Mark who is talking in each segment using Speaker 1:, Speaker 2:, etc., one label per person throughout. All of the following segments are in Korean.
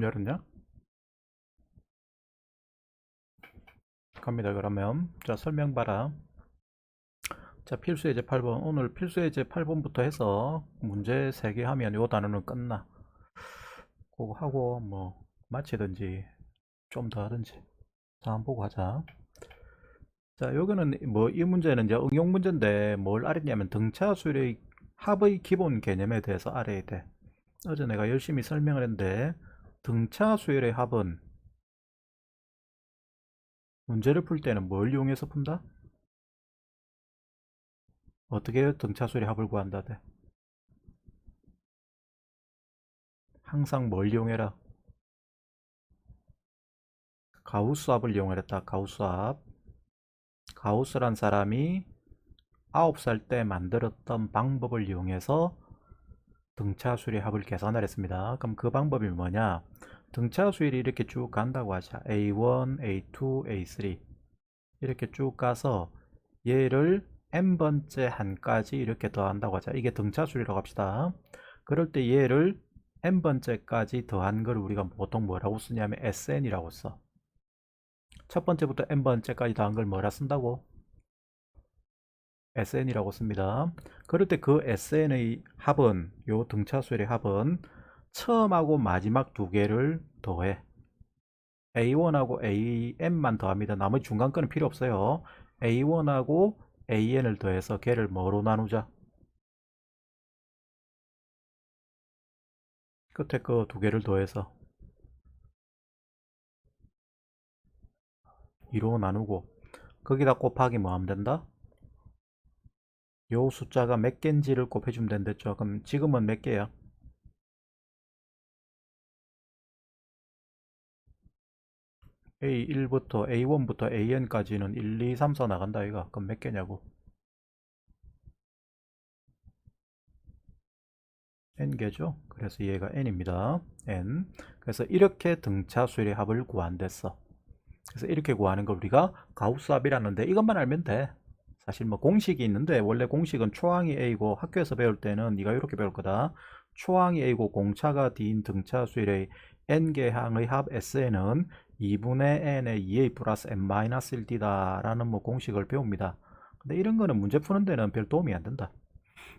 Speaker 1: 열었냐? 갑니다. 그러면 자, 설명 봐라. 자, 필수예제 8번. 오늘 필수예제 8번부터 해서 문제 3개 하면 요 단어는 끝나. 그거 하고 뭐 마치든지 좀 더 하든지. 자, 한번 보고 하자. 자, 여기는 뭐 이 문제는 이제 응용 문제인데 뭘 알았냐면 등차 수열의 합의 기본 개념에 대해서 알아야 돼. 어제 내가 열심히 설명을 했는데 등차 수열의 합은 문제를 풀 때는 뭘 이용해서 푼다? 어떻게 등차 수열의 합을 구한다 돼? 항상 뭘 이용해라? 가우스합을 이용했다. 가우스합. 가우스란 사람이 9살 때 만들었던 방법을 이용해서 등차수열의 합을 계산을 했습니다. 그럼 그 방법이 뭐냐? 등차수열이 이렇게 쭉 간다고 하자. A1, A2, A3 이렇게 쭉 가서 얘를 n번째 한까지 이렇게 더한다고 하자. 이게 등차수열이라고 합시다. 그럴 때 얘를 n번째까지 더한 걸 우리가 보통 뭐라고 쓰냐면 SN이라고 써. 첫 번째부터 n번째까지 더한 걸 뭐라 쓴다고? SN이라고 씁니다. 그럴 때 그 SN의 합은, 요 등차수열의 합은 처음하고 마지막 두 개를 더해. A1하고 AN만 더합니다. 나머지 중간 거는 필요 없어요. A1하고 AN을 더해서 걔를 뭐로 나누자? 끝에 그 두 개를 더해서 2로 나누고 거기다 곱하기 뭐 하면 된다? 요 숫자가 몇 개인지를 곱해주면 된댔죠. 그럼 지금은 몇 개야? A1부터 A1부터 AN까지는 1, 2, 3, 4 나간다 이가. 그럼 몇 개냐고? n개죠. 그래서 얘가 n입니다. n. 그래서 이렇게 등차 수열의 합을 구한댔어. 그래서 이렇게 구하는 걸 우리가 가우스합이라는데 이것만 알면 돼. 사실 뭐 공식이 있는데 원래 공식은 초항이 a고 학교에서 배울 때는 네가 이렇게 배울 거다. 초항이 a고 공차가 d인 등차 수열의 n개 항의 합 sn은 2분의 n의 2a 플러스 n-1d다 라는 뭐 공식을 배웁니다. 근데 이런 거는 문제 푸는 데는 별 도움이 안 된다.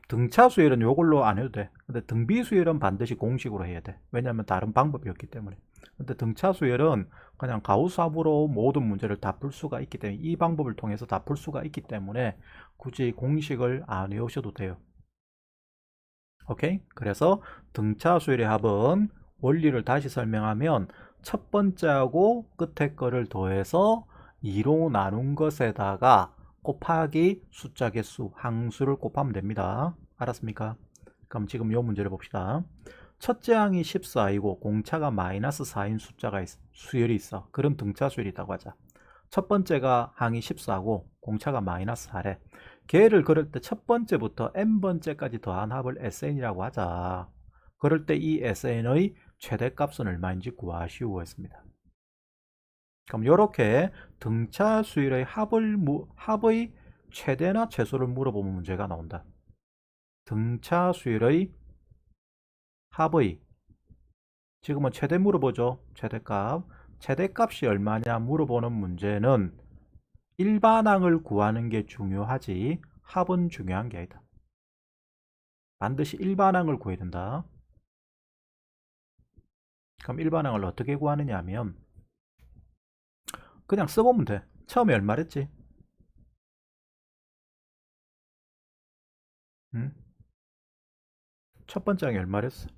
Speaker 1: 등차 수열은 이걸로 안 해도 돼. 근데 등비 수열은 반드시 공식으로 해야 돼. 왜냐하면 다른 방법이 없기 때문에. 근데 등차 수열은 그냥 가우스합으로 모든 문제를 다 풀 수가 있기 때문에 이 방법을 통해서 다 풀 수가 있기 때문에 굳이 공식을 안 외우셔도 돼요. 오케이? 그래서 등차 수열의 합은 원리를 다시 설명하면 첫 번째하고 끝에 거를 더해서 2로 나눈 것에다가 곱하기 숫자 개수, 항수를 곱하면 됩니다. 알았습니까? 그럼 지금 이 문제를 봅시다. 첫째 항이 14이고 공차가 마이너스 4인 숫자가 수열이 있어. 그런 등차 수열이 있다고 하자. 첫 번째가 항이 14고 공차가 마이너스 4래. 걔를 그럴 때 첫 번째부터 n번째까지 더한 합을 SN이라고 하자. 그럴 때 이 SN의 최대값은 얼마인지 구하시오 했습니다. 그럼 이렇게 등차 수열의 합의 최대나 최소를 물어보면 문제가 나온다. 등차 수열의 합의, 지금은 최대 물어보죠. 최대값. 최대값이 얼마냐 물어보는 문제는 일반항을 구하는 게 중요하지 합은 중요한 게 아니다. 반드시 일반항을 구해야 된다. 그럼 일반항을 어떻게 구하느냐 하면 그냥 써보면 돼. 처음에 얼마랬지? 응? 첫 번째 항이 얼마랬어?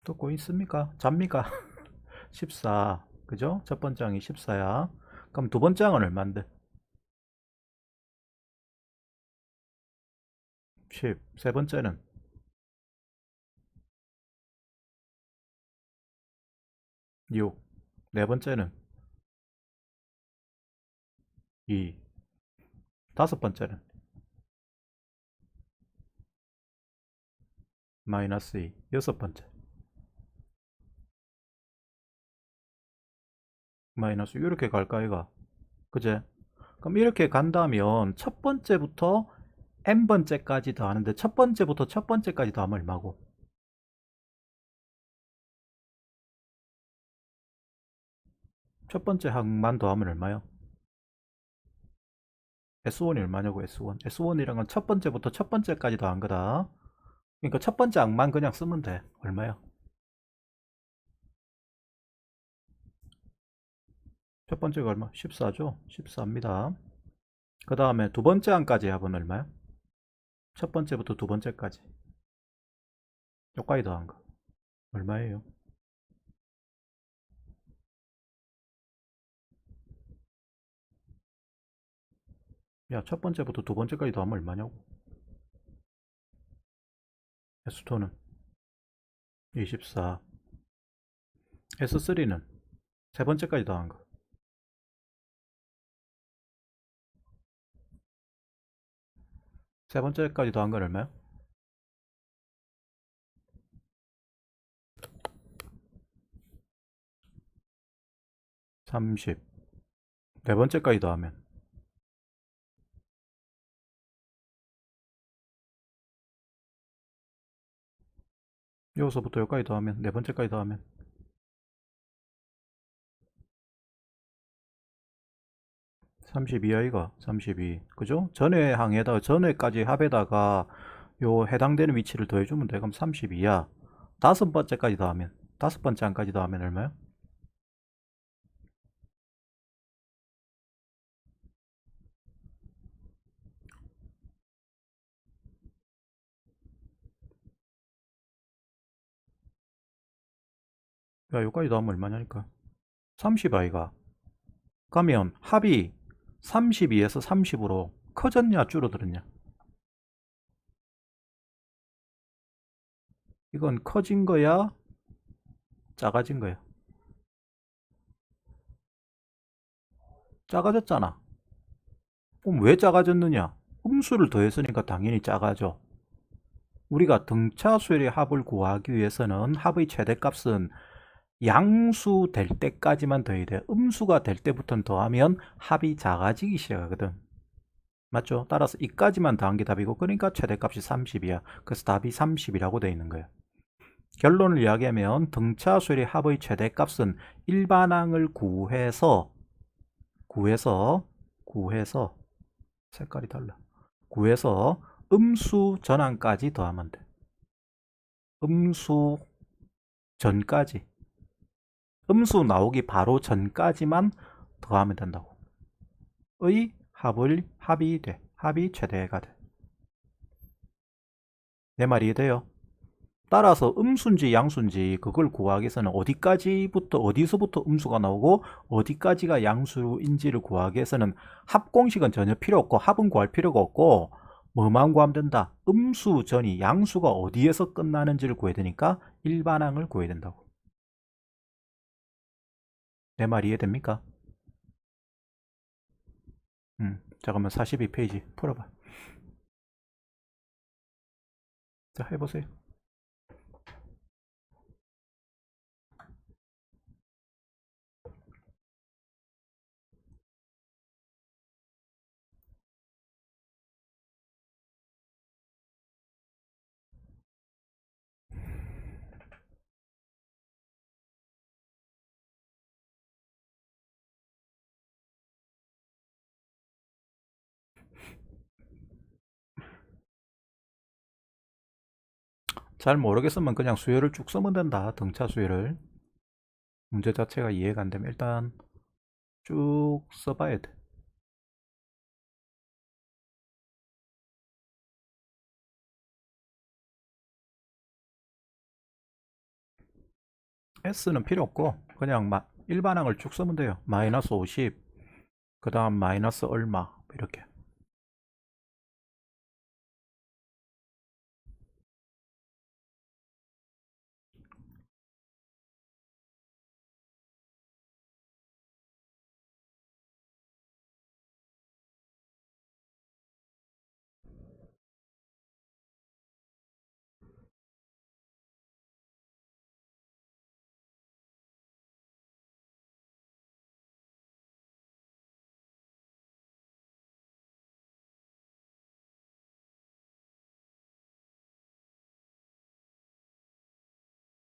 Speaker 1: 듣고 있습니까? 잡니까? 14. 그죠? 첫 번째 항이 14야. 그럼 두 번째 항은 얼만데? 10. 세 번째는 6. 네 번째는 2. 다섯 번째는 마이너스 2. 여섯 번째 마이너스 이렇게 갈까 이가. 그제? 그럼 이렇게 간다면 첫 번째부터 n번째까지 더하는데 첫 번째부터 첫 번째까지 더하면 얼마고? 첫 번째 항만 더하면 얼마요? S1이 얼마냐고. S1. S1이란 건 첫 번째부터 첫 번째까지 더한 거다. 그러니까 첫 번째 항만 그냥 쓰면 돼. 얼마야? 첫 번째가 얼마? 14죠? 14입니다. 그 다음에 두 번째 항까지 합은 얼마야? 첫 번째부터 두 번째까지. 여기까지 더한 거. 얼마예요? 야, 첫 번째부터 두 번째까지 더하면 얼마냐고. S2는 24. S3는 세 번째까지 더한 거. 세 번째까지 더한 건 얼마야? 30. 네 번째까지 더하면 여기서부터 여기까지 더하면 네 번째까지 더하면 32아이가 32. 그죠? 전에 항에다가 전에까지 합에다가 요 해당되는 위치를 더해주면 돼. 그럼 32야. 다섯 번째까지 더하면 다섯 번째 항까지 더하면 얼마야? 야, 여기까지 더하면 얼마냐니까. 30아이가. 그러면 합이 32에서 30으로 커졌냐 줄어들었냐? 이건 커진 거야? 작아진 거야? 작아졌잖아. 그럼 왜 작아졌느냐? 음수를 더했으니까 당연히 작아져. 우리가 등차수열의 합을 구하기 위해서는 합의 최대값은 양수 될 때까지만 더해야 돼. 음수가 될 때부터는 더하면 합이 작아지기 시작하거든. 맞죠? 따라서 이까지만 더한 게 답이고, 그러니까 최대값이 30이야. 그래서 답이 30이라고 되어 있는 거야. 결론을 이야기하면 등차수열의 합의 최대값은 일반항을 구해서 색깔이 달라. 구해서 음수 전항까지 더하면 돼. 음수 전까지. 음수 나오기 바로 전까지만 더하면 된다고. 의 합이 돼. 합이 최대가 돼. 내 말이 이해돼요? 따라서 음수인지 양수인지 그걸 구하기 위해서는 어디서부터 음수가 나오고 어디까지가 양수인지를 구하기 위해서는 합공식은 전혀 필요 없고 합은 구할 필요가 없고 뭐만 구하면 된다. 음수 전이 양수가 어디에서 끝나는지를 구해야 되니까 일반항을 구해야 된다고. 내 말 이해됩니까? 잠깐만 42페이지 풀어봐. 자, 해보세요. 잘 모르겠으면 그냥 수열을 쭉 쓰면 된다. 등차 수열을. 문제 자체가 이해가 안 되면 일단 쭉 써봐야 돼. S는 필요 없고 그냥 일반항을 쭉 쓰면 돼요. 마이너스 50, 그 다음 마이너스 얼마 이렇게.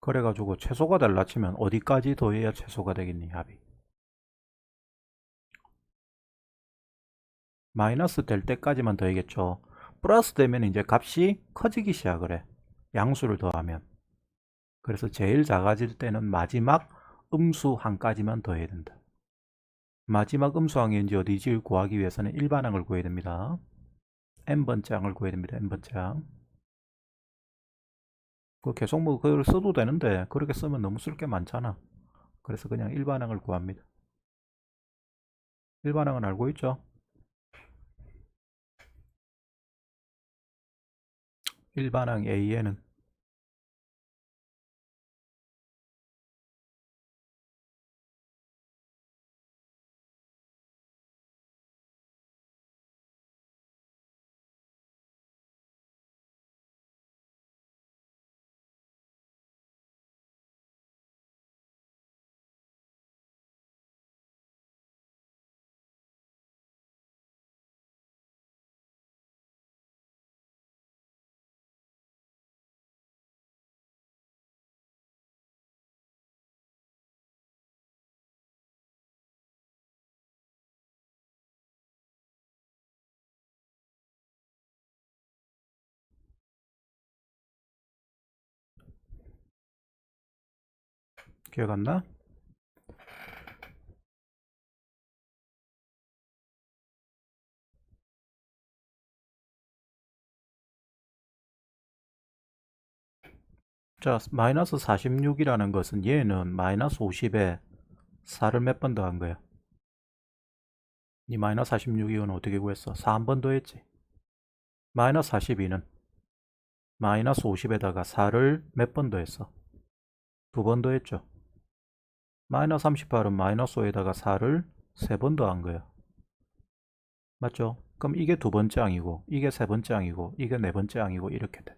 Speaker 1: 그래가지고 최소가 될라 치면 어디까지 더해야 최소가 되겠니, 합이? 마이너스 될 때까지만 더해겠죠. 플러스 되면 이제 값이 커지기 시작을 해. 양수를 더하면. 그래서 제일 작아질 때는 마지막 음수항까지만 더해야 된다. 마지막 음수항이 이제 어디지 구하기 위해서는 일반항을 구해야 됩니다. n번째 항을 구해야 됩니다. n번째 항. 그 계속 뭐 그걸 써도 되는데 그렇게 쓰면 너무 쓸 게 많잖아. 그래서 그냥 일반항을 구합니다. 일반항은 알고 있죠? 일반항 A에는 기억 안 나? 자, 마이너스 46이라는 것은 얘는 마이너스 50에 4를 몇 번 더한 거야? 이 마이너스 46이건 어떻게 구했어? 4 한 번 더했지. 마이너스 42는 마이너스 50에다가 4를 몇 번 더했어? 2번 더했죠. 마이너스 38은 마이너스 5에다가 4를 3번 더한 거야. 맞죠? 그럼 이게 두 번째 항이고 이게 세 번째 항이고 이게 네 번째 항이고 이렇게 돼.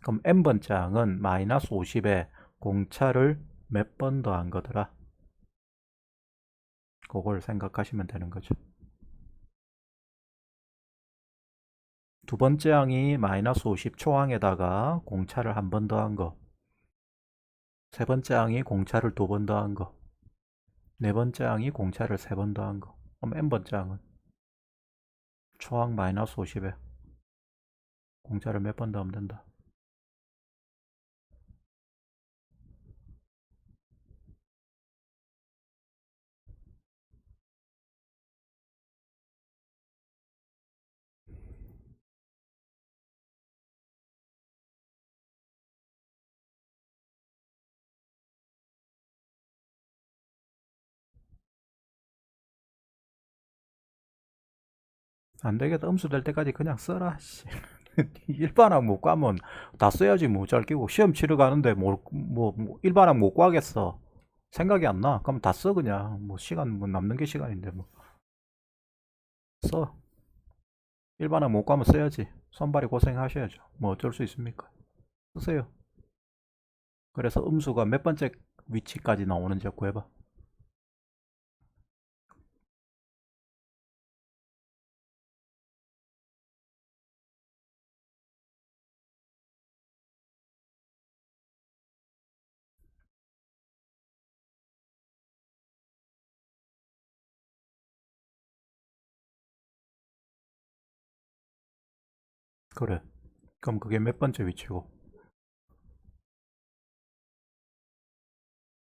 Speaker 1: 그럼 n번째 항은 마이너스 50에 공차를 몇 번 더한 거더라? 그걸 생각하시면 되는 거죠. 두 번째 항이 마이너스 50 초항에다가 공차를 한 번 더한 거. 세 번째 항이 공차를 두 번 더한 거. 네 번째 항이 공차를 세 번 더한 거. 그럼 n번째 항은 초항 마이너스 50에 공차를 몇 번 더하면 된다? 안 되겠다. 음수 될 때까지 그냥 써라. 일반항 못 가면 다 써야지 뭐 짧기고 시험 치러 가는데 뭐 일반항 못 구하겠어. 생각이 안 나. 그럼 다 써 그냥. 뭐 시간 뭐 남는 게 시간인데 뭐 써. 일반항 못 가면 써야지. 손발이 고생하셔야죠. 뭐 어쩔 수 있습니까? 쓰세요. 그래서 음수가 몇 번째 위치까지 나오는지 구해봐. 그래. 그럼 그게 몇 번째 위치고?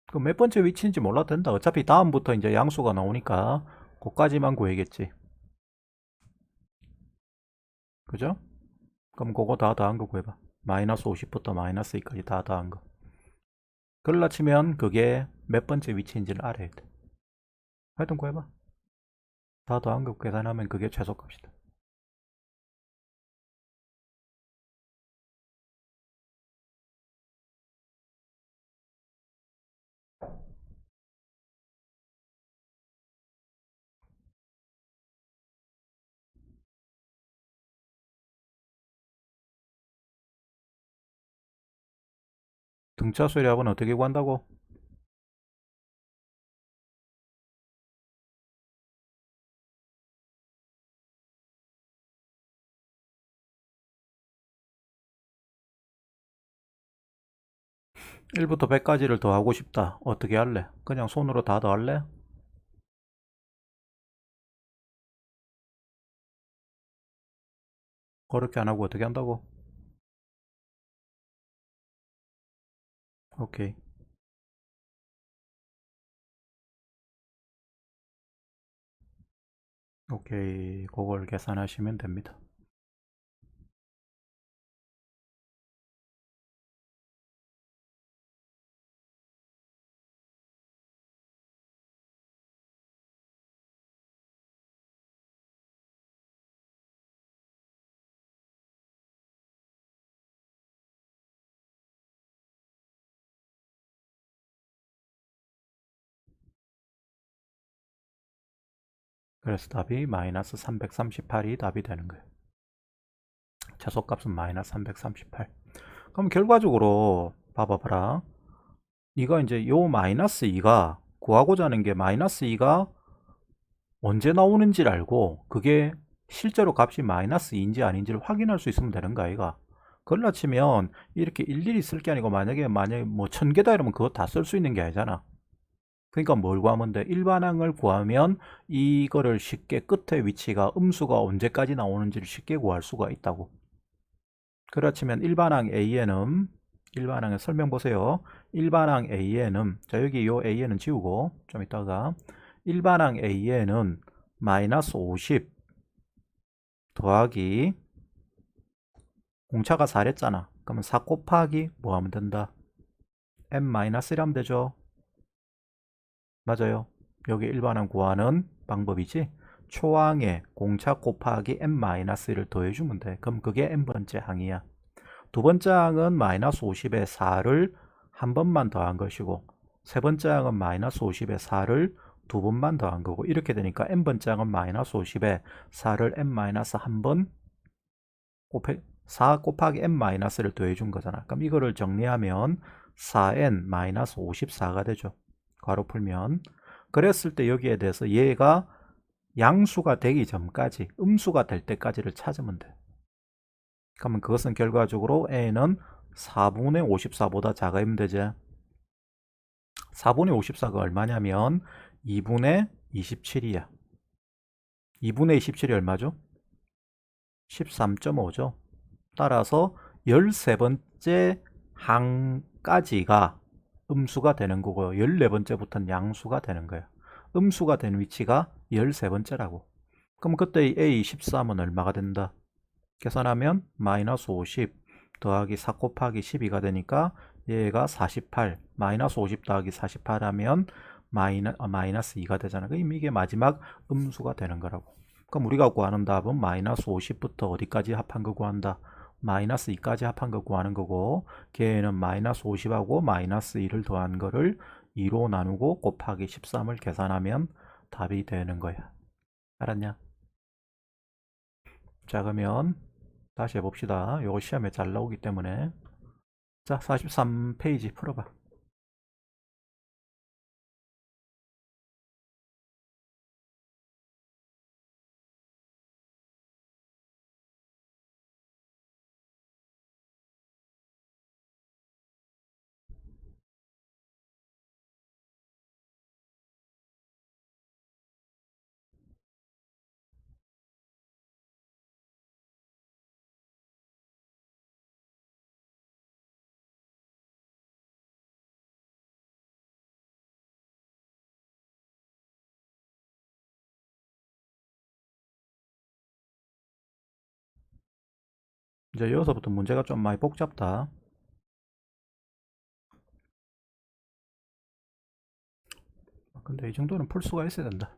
Speaker 1: 그럼 몇 번째 위치인지 몰라도 된다. 어차피 다음부터 이제 양수가 나오니까 그까지만 구해겠지. 그죠? 그럼 그거 다 더한 거 구해봐. 마이너스 50부터 마이너스 2까지 다 더한 거. 그걸로 치면 그게 몇 번째 위치인지를 알아야 돼. 하여튼 구해봐. 다 더한 거 계산하면 그게 최소값이다. 등차 수열합은 어떻게 구한다고? 1부터 100까지를 더하고 싶다. 어떻게 할래? 그냥 손으로 다 더할래? 그렇게 안 하고 어떻게 한다고? 오케이. 오케이. 그걸 계산하시면 됩니다. 그래서 답이 마이너스 338이 답이 되는 거예요. 최소값은 마이너스 338. 그럼 결과적으로 봐봐라. 이거 이제 요 마이너스 2가 구하고자 하는 게 마이너스 2가 언제 나오는지를 알고 그게 실제로 값이 마이너스 2인지 아닌지를 확인할 수 있으면 되는 거 아이가. 그걸로 치면 이렇게 일일이 쓸 게 아니고 만약에 뭐 1000개다 이러면 그거 다 쓸 수 있는 게 아니잖아. 그러니까 뭘 구하면 돼? 일반항을 구하면 이거를 쉽게 끝에 위치가 음수가 언제까지 나오는지를 쉽게 구할 수가 있다고. 그렇지만 일반항 AN은 일반항의 설명 보세요. 일반항 AN은 자 여기 요 AN은 지우고 좀 이따가 일반항 AN은 마이너스 50 더하기 공차가 4랬잖아. 그러면 4 곱하기 뭐 하면 된다? M-1하면 되죠. 맞아요. 여기 일반항 구하는 방법이지. 초항에 공차 곱하기 m-를 더해주면 돼. 그럼 그게 n번째 항이야. 두 번째 항은 마이너스 50에 4를 한 번만 더한 것이고 세 번째 항은 마이너스 50에 4를 두 번만 더한 거고 이렇게 되니까 n번째 항은 마이너스 50에 4를 n-한 번 4 곱하기 n-를 더해준 거잖아. 그럼 이거를 정리하면 4n-54가 되죠. 괄호 풀면. 그랬을 때 여기에 대해서 얘가 양수가 되기 전까지 음수가 될 때까지를 찾으면 돼. 그러면 그것은 결과적으로 n은 4분의 54보다 작으면 되지. 4분의 54가 얼마냐면 2분의 27이야. 2분의 27이 얼마죠? 13.5죠. 따라서 13번째 항까지가 음수가 되는 거고요. 14번째부터는 양수가 되는 거예요. 음수가 되는 위치가 13번째라고. 그럼 그때 A13은 얼마가 된다? 계산하면 마이너스 50 더하기 4 곱하기 12가 되니까 얘가 48 마이너스 50 더하기 48 하면 마이너스 2가 되잖아. 그럼 이게 마지막 음수가 되는 거라고. 그럼 우리가 구하는 답은 마이너스 50부터 어디까지 합한 거 구한다? 마이너스 2까지 합한 거 구하는 거고 걔는 마이너스 50하고 마이너스 2를 더한 거를 2로 나누고 곱하기 13을 계산하면 답이 되는 거야. 알았냐? 자 그러면 다시 해봅시다. 이거 시험에 잘 나오기 때문에. 자, 43페이지 풀어봐. 이제 여기서부터 문제가 좀 많이 복잡다. 근데 이 정도는 풀 수가 있어야 된다.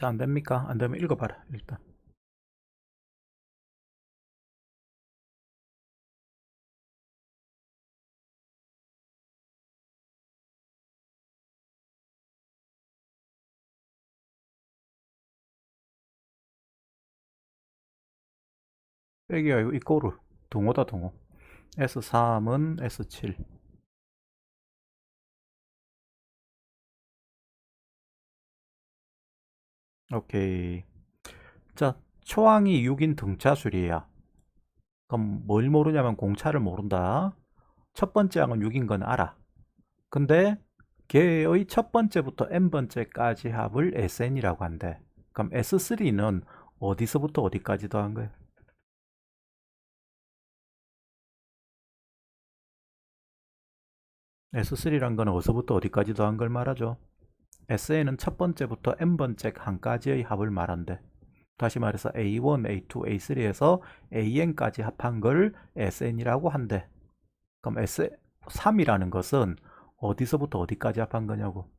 Speaker 1: 자, 안 됩니까? 안 되면 읽어봐라, 일단. 빼기가 이거 이꼬르. 동호다, 동호. S3은 S7. 오케이. 자, 초항이 6인 등차수리야. 그럼 뭘 모르냐면 공차를 모른다. 첫 번째 항은 6인 건 알아. 근데 걔의 첫 번째부터 n번째까지 합을 SN이라고 한대. 그럼 S3는 어디서부터 어디까지 더한 거야? S3란 건 어디서부터 어디까지 더한 걸 말하죠? SN은 첫 번째부터 n번째 칸까지의 합을 말한대. 다시 말해서 A1, A2, A3에서 AN까지 합한 걸 SN이라고 한대. 그럼 S3이라는 것은 어디서부터 어디까지 합한 거냐고.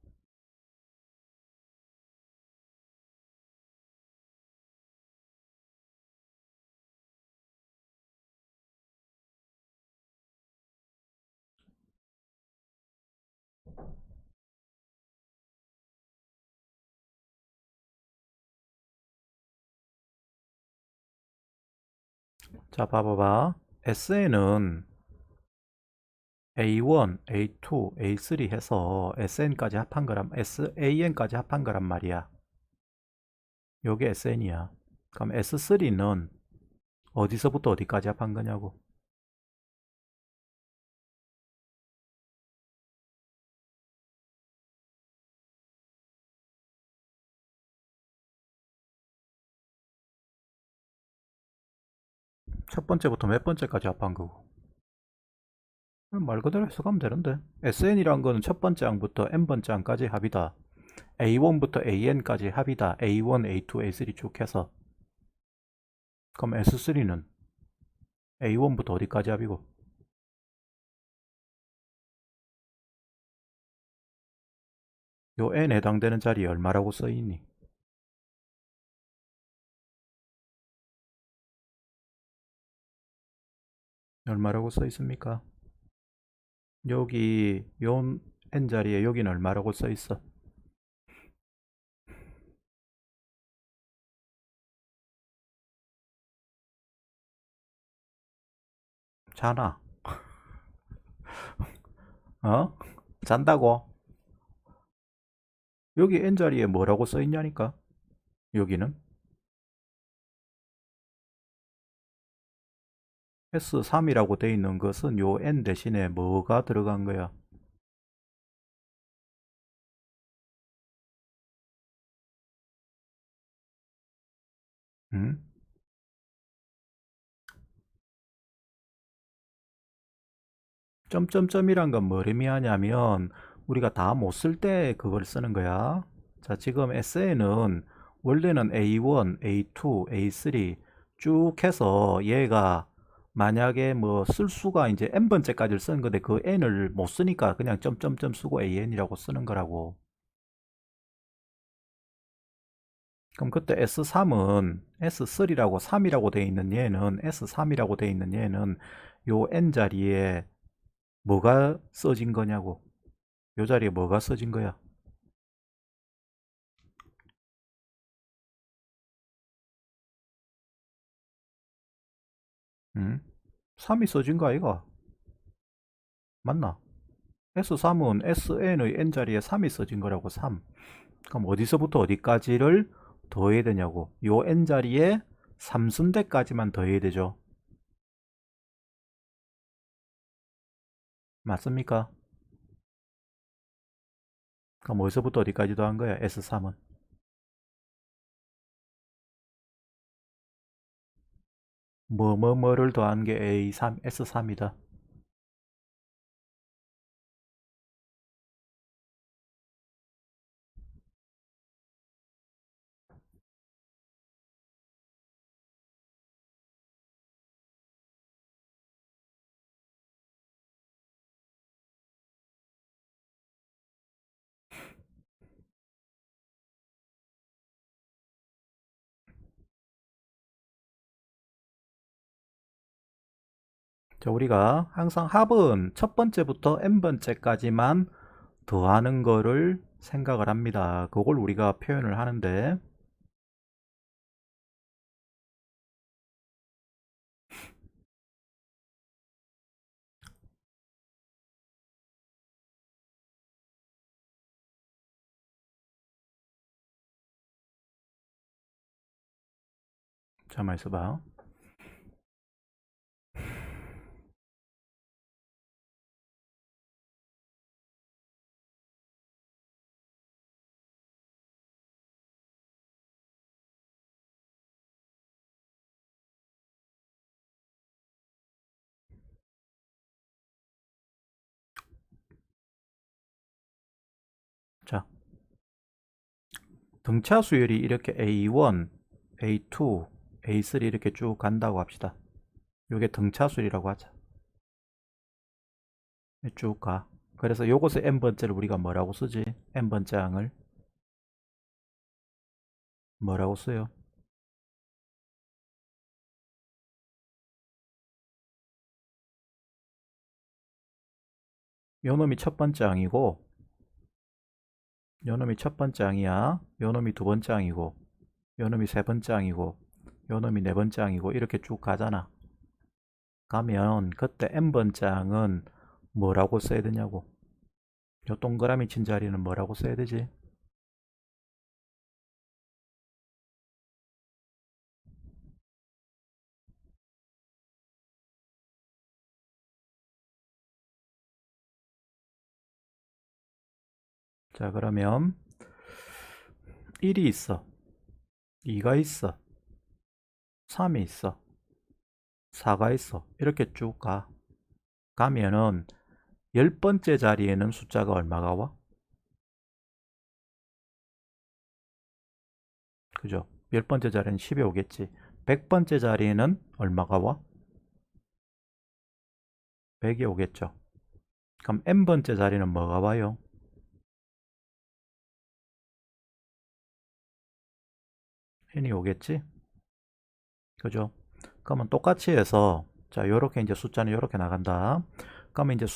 Speaker 1: 자, 봐봐봐. SN은 A1, A2, A3 해서 SN까지 합한 거란, SAN까지 합한 거란 말이야. 요게 SN이야. 그럼 S3는 어디서부터 어디까지 합한 거냐고. 첫 번째부터 몇 번째까지 합한 거고. 말 그대로 해석하면 되는데. SN이란 거는 첫 번째 항부터 n번째 항까지 합이다. A1부터 AN까지 합이다. A1, A2, A3 쭉 해서. 그럼 S3는 A1부터 어디까지 합이고. 요 n에 해당되는 자리에 얼마라고 써있니? 얼마라고 써있습니까? 여기 요 n자리에 여기는 얼마라고 써있어? 자나? 어? 잔다고? 여기 n자리에 뭐라고 써있냐니까? 여기는? S3이라고 돼 있는 것은 요 n 대신에 뭐가 들어간 거야? 응? 점점점이란 건 뭘 의미하냐면 우리가 다 못 쓸 때 그걸 쓰는 거야. 자, 지금 SN은 원래는 A1, A2, A3 쭉 해서 얘가 만약에 뭐 쓸 수가 이제 n번째까지를 쓰는 건데 그 n을 못 쓰니까 그냥 점점점 쓰고 AN이라고 쓰는 거라고. 그럼 그때 S3은 S3라고 3이라고 돼 있는 얘는 S3이라고 돼 있는 얘는 요 n 자리에 뭐가 써진 거냐고. 요 자리에 뭐가 써진 거야? 응? 3이 써진 거 아이가? 맞나? S3은 SN의 n자리에 3이 써진 거라고 3. 그럼 어디서부터 어디까지를 더해야 되냐고. 요 n자리에 3순대까지만 더해야 되죠. 맞습니까? 그럼 어디서부터 어디까지 더한 거야? S3은. 뭐뭐뭐를 더한 게 A3, S3이다. 자, 우리가 항상 합은 첫 번째부터 n번째까지만 더하는 거를 생각을 합니다. 그걸 우리가 표현을 하는데, 잠깐만 있어봐. 자, 등차 수열이 이렇게 A1, A2, A3 이렇게 쭉 간다고 합시다. 이게 등차 수열이라고 하자. 쭉 가. 그래서 요것의 n번째를 우리가 뭐라고 쓰지? n번째 항을 뭐라고 써요? 요 놈이 첫 번째 항이고, 요 놈이 첫 번째 항이야. 요 놈이 두 번째 항이고, 요 놈이 세 번째 항이고, 요 놈이 네 번째 항이고, 이렇게 쭉 가잖아. 가면 그때 n번째 항은 뭐라고 써야 되냐고. 요 동그라미 친 자리는 뭐라고 써야 되지? 자, 그러면 1이 있어, 2가 있어, 3이 있어, 4가 있어. 이렇게 쭉 가. 가면은 10번째 자리에는 숫자가 얼마가 와? 그죠? 10번째 자리는 10이 오겠지. 100번째 자리에는 얼마가 와? 100이 오겠죠. 그럼 n번째 자리는 뭐가 와요? n이 오겠지? 그죠? 그러면 똑같이 해서, 자, 요렇게 이제 숫자는 요렇게 나간다. 그러면 이제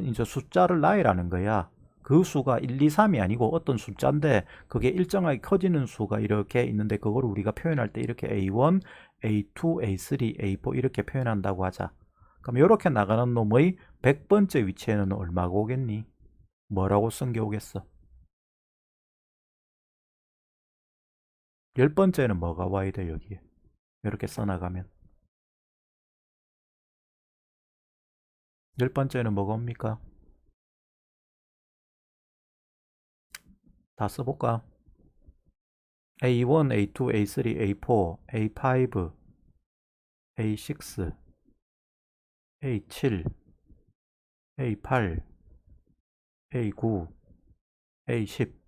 Speaker 1: 이제 숫자를 나열하는 거야. 그 수가 1, 2, 3이 아니고 어떤 숫자인데 그게 일정하게 커지는 수가 이렇게 있는데 그걸 우리가 표현할 때 이렇게 A1, A2, A3, A4 이렇게 표현한다고 하자. 그럼 이렇게 나가는 놈의 100번째 위치에는 얼마가 오겠니? 뭐라고 쓴 게 오겠어? 10번째는 뭐가 와야 돼, 여기에? 이렇게 써나가면. 10번째는 뭐가 옵니까? 다 써볼까? A1, A2, A3, A4, A5, A6, A7, A8, A9, A10.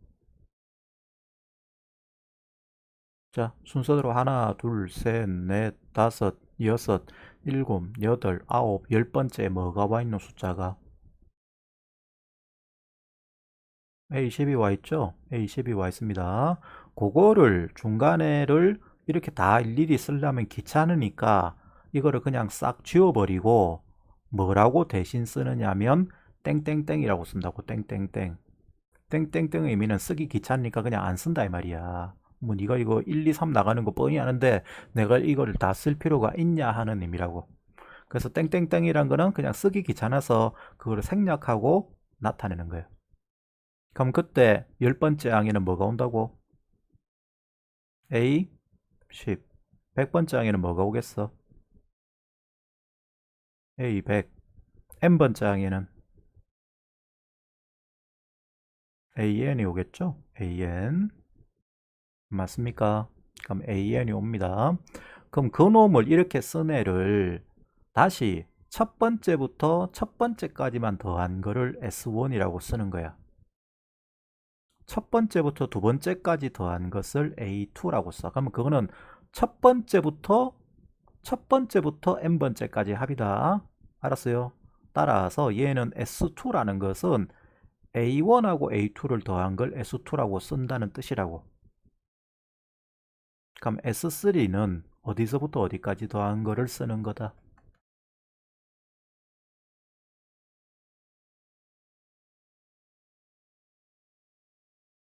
Speaker 1: 자, 순서대로 하나, 둘, 셋, 넷, 다섯, 여섯, 일곱, 여덟, 아홉, 10번째 뭐가 와 있는 숫자가? A10이 와 있죠? A10이 와 있습니다. 그거를 중간에를 이렇게 다 일일이 쓰려면 귀찮으니까 이거를 그냥 싹 지워버리고 뭐라고 대신 쓰느냐면 땡땡땡이라고 쓴다고. 땡땡땡. 땡땡땡의 의미는 쓰기 귀찮으니까 그냥 안 쓴다 이 말이야. 뭐 네가 이거 1, 2, 3 나가는 거 뻔히 아는데 내가 이거를 다 쓸 필요가 있냐 하는 의미라고. 그래서 땡땡땡이란 거는 그냥 쓰기 귀찮아서 그거를 생략하고 나타내는 거예요. 그럼 그때 10번째 항에는 뭐가 온다고? A 10. 100번째 항에는 뭐가 오겠어? A 100. N번째 항에는 AN이 오겠죠? AN. 맞습니까? 그럼 AN이 옵니다. 그럼 그 놈을 이렇게 쓴 애를 다시 첫 번째부터 첫 번째까지만 더한 거를 S1이라고 쓰는 거야. 첫 번째부터 두 번째까지 더한 것을 A2라고 써. 그러면 그거는 첫 번째부터 n번째까지 합이다. 알았어요? 따라서 얘는 S2라는 것은 A1하고 A2를 더한 걸 S2라고 쓴다는 뜻이라고. 그럼 S3는 어디서부터 어디까지 더한 거를 쓰는 거다.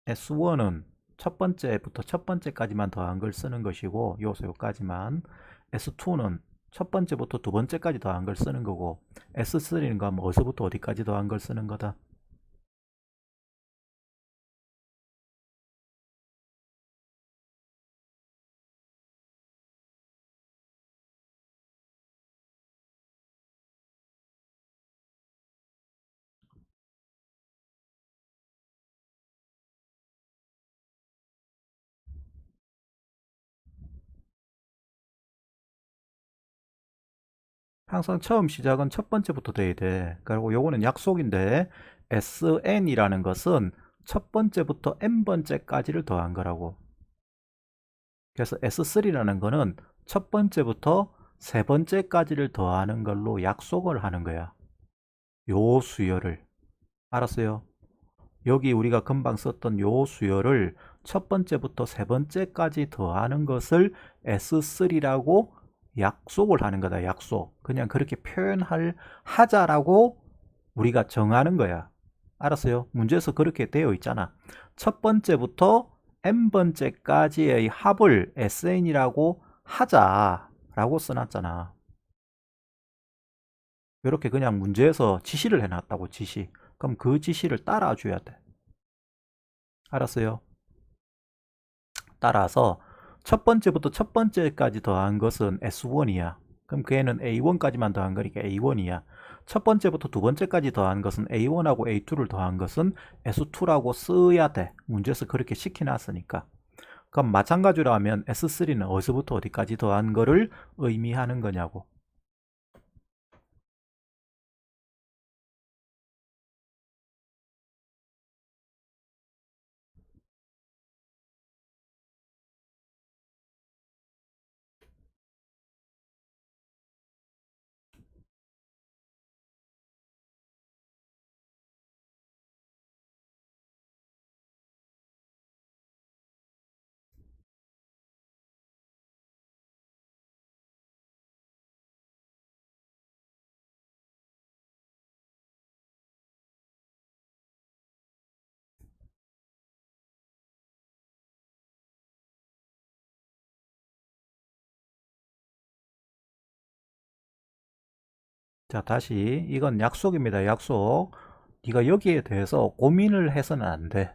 Speaker 1: S1은 첫 번째부터 첫 번째까지만 더한 걸 쓰는 것이고, 요소까지만. S2는 첫 번째부터 두 번째까지 더한 걸 쓰는 거고, S3는 그럼 어디서부터 어디까지 더한 걸 쓰는 거다? 항상 처음 시작은 첫 번째부터 돼야 돼. 그리고 요거는 약속인데, SN이라는 것은 첫 번째부터 n번째까지를 더한 거라고. 그래서 S3라는 거는 첫 번째부터 세 번째까지를 더하는 걸로 약속을 하는 거야. 요 수열을. 알았어요? 여기 우리가 금방 썼던 요 수열을 첫 번째부터 세 번째까지 더하는 것을 S3라고 약속을 하는 거다. 약속. 그냥 그렇게 하자라고 우리가 정하는 거야. 알았어요? 문제에서 그렇게 되어 있잖아. 첫 번째부터 n번째까지의 합을 SN이라고 하자라고 써놨잖아. 이렇게 그냥 문제에서 지시를 해놨다고, 지시. 그럼 그 지시를 따라줘야 돼. 알았어요? 따라서 첫 번째부터 첫 번째까지 더한 것은 S1이야. 그럼 걔는 A1까지만 더한 거니까 A1이야. 첫 번째부터 두 번째까지 더한 것은 A1하고 A2를 더한 것은 S2라고 써야 돼. 문제에서 그렇게 시켜놨으니까. 그럼 마찬가지로 하면 S3는 어디서부터 어디까지 더한 거를 의미하는 거냐고. 자, 다시 이건 약속입니다. 약속. 네가 여기에 대해서 고민을 해서는 안 돼.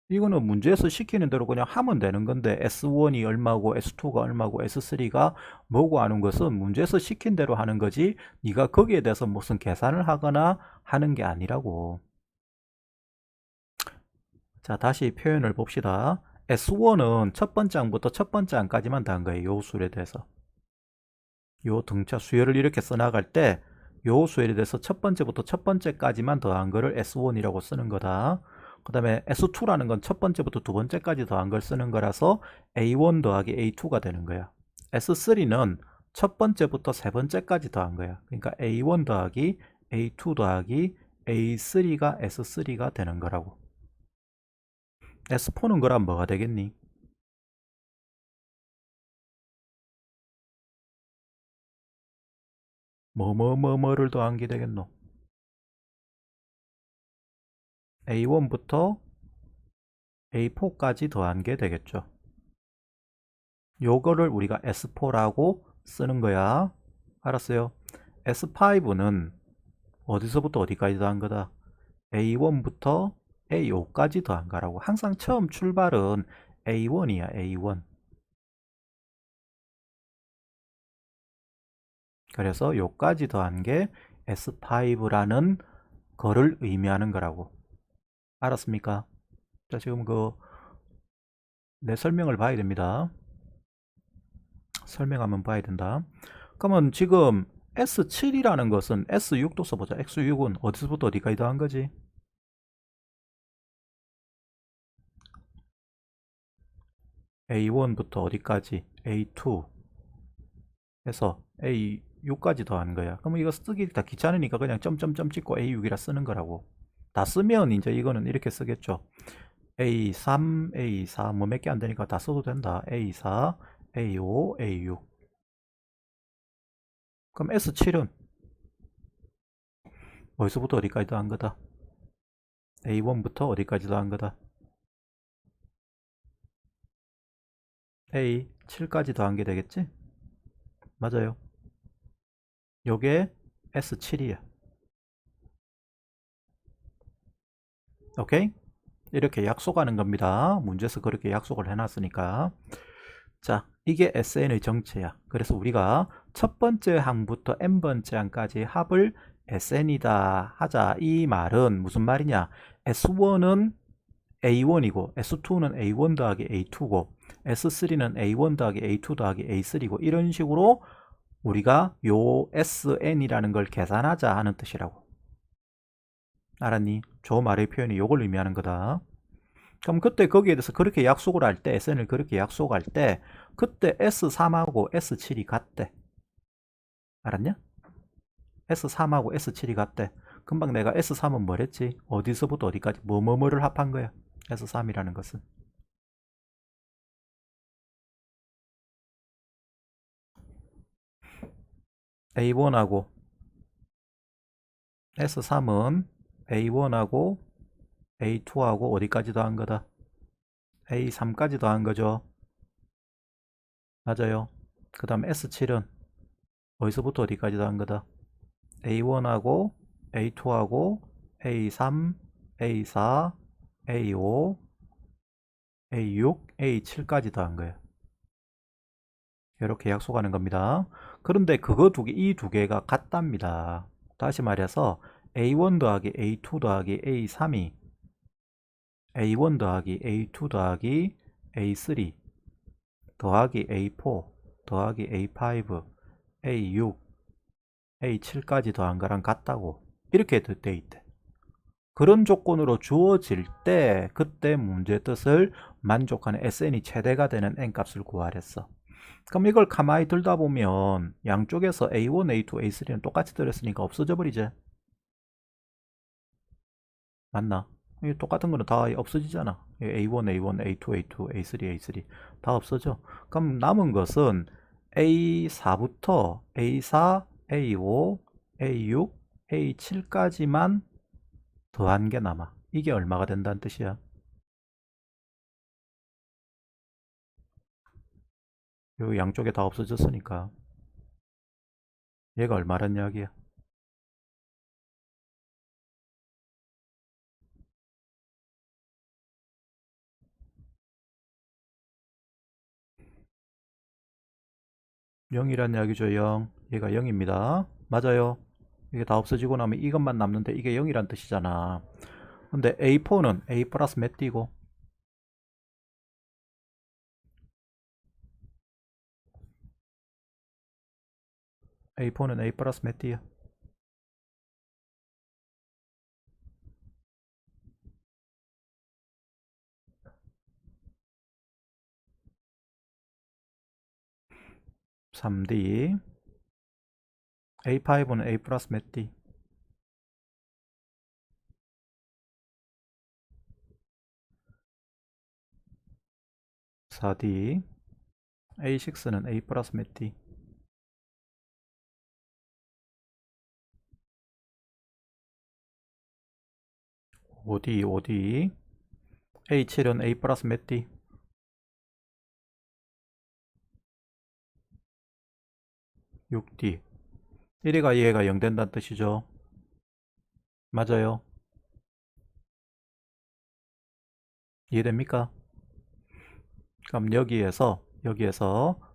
Speaker 1: 이거는 문제에서 시키는 대로 그냥 하면 되는 건데, S1이 얼마고 S2가 얼마고 S3가 뭐고 하는 것은 문제에서 시킨 대로 하는 거지, 네가 거기에 대해서 무슨 계산을 하거나 하는 게 아니라고. 자, 다시 표현을 봅시다. S1은 첫 번째 항부터 첫 번째 항까지만 다 한 거예요. 요 수에 대해서. 요 등차 수열을 이렇게 써나갈 때 요 수열에 대해서 첫 번째부터 첫 번째까지만 더한 거를 S1이라고 쓰는 거다. 그 다음에 S2라는 건 첫 번째부터 두 번째까지 더한 걸 쓰는 거라서 A1 더하기 A2가 되는 거야. S3는 첫 번째부터 세 번째까지 더한 거야. 그러니까 A1 더하기 A2 더하기 A3가 S3가 되는 거라고. S4는 그럼 뭐가 되겠니? 뭐를 더한 게 되겠노? A1부터 A4까지 더한 게 되겠죠. 요거를 우리가 S4라고 쓰는 거야. 알았어요? S5는 어디서부터 어디까지 더한 거다? A1부터 A5까지 더한 거라고. 항상 처음 출발은 A1이야, A1. 그래서 요까지 더한 게 S5라는 거를 의미하는 거라고. 알았습니까? 자, 지금 내 설명을 봐야 됩니다. 설명하면 봐야 된다. 그러면 지금 S7이라는 것은 S6도 써보자. S6은 어디서부터 어디까지 더한 거지? A1부터 어디까지? A2 해서 A6까지 더한 거야. 그러면 이거 쓰기 다 귀찮으니까 그냥 점점점 찍고 A6이라 쓰는 거라고. 다 쓰면 이제 이거는 이렇게 쓰겠죠. A3, A4 뭐 몇 개 안 되니까 다 써도 된다. A4, A5, A6. 그럼 S7은 어디서부터 어디까지 더한 거다? A1부터 어디까지 더한 거다? A 7까지 더한 게 되겠지? 맞아요. 요게 S7이야. 오케이? 이렇게 약속하는 겁니다. 문제에서 그렇게 약속을 해놨으니까. 자, 이게 SN의 정체야. 그래서 우리가 첫 번째 항부터 n번째 항까지 합을 SN이다 하자. 이 말은 무슨 말이냐? S1은 A1이고 S2는 A1 더하기 A2고 S3는 A1 더하기 A2 더하기 A3고 이런 식으로 우리가 요 SN이라는 걸 계산하자 하는 뜻이라고. 알았니? 저 말의 표현이 요걸 의미하는 거다. 그럼 그때 거기에 대해서 그렇게 약속을 할 때, SN을 그렇게 약속할 때, 그때 S3하고 S7이 같대. 알았냐? S3하고 S7이 같대. 금방 내가 S3은 뭐랬지? 어디서부터 어디까지 뭐뭐뭐를 합한 거야. S3이라는 것은. A1하고 S3은 A1하고 A2하고 어디까지 더한 거다? A3까지 더한 거죠. 맞아요. 그 다음 S7은 어디서부터 어디까지 더한 거다? A1하고 A2하고 A3, A4, A5, A6, A7까지 더한 거예요. 이렇게 약속하는 겁니다. 그런데 그거 이 두 개가 같답니다. 다시 말해서 A1 더하기 A2 더하기 A3이 A1 더하기 A2 더하기 A3 더하기 A4 더하기 A5 A6 A7까지 더한 거랑 같다고 이렇게 돼 있대. 그런 조건으로 주어질 때 그때 문제의 뜻을 만족하는 SN이 최대가 되는 n값을 구하랬어. 그럼 이걸 가만히 들다 보면 양쪽에서 A1, A2, A3는 똑같이 들었으니까 없어져 버리지. 맞나? 이 똑같은 거는 다 없어지잖아. A1, A1, A2, A2, A3, A3 다 없어져. 그럼 남은 것은 A4부터 A4, A5, A6, A7까지만 더한 게 남아. 이게 얼마가 된다는 뜻이야? 요 양쪽에 다 없어졌으니까 얘가 얼마란 이야기야? 0이란 이야기죠. 0. 얘가 0입니다. 맞아요. 이게 다 없어지고 나면 이것만 남는데 이게 0이란 뜻이잖아. 근데 A4는 A 플러스 몇 띠고 A4는 A 플러스 몇 띠야? 3D. A5는 A 플러스 몇 띠? 4D. A6는 A 플러스 몇 띠? 5D, 5D. A7은 A 플러스 몇 띠? 6D. 1위가 얘가 0 된다는 뜻이죠. 맞아요. 이해됩니까? 그럼 여기에서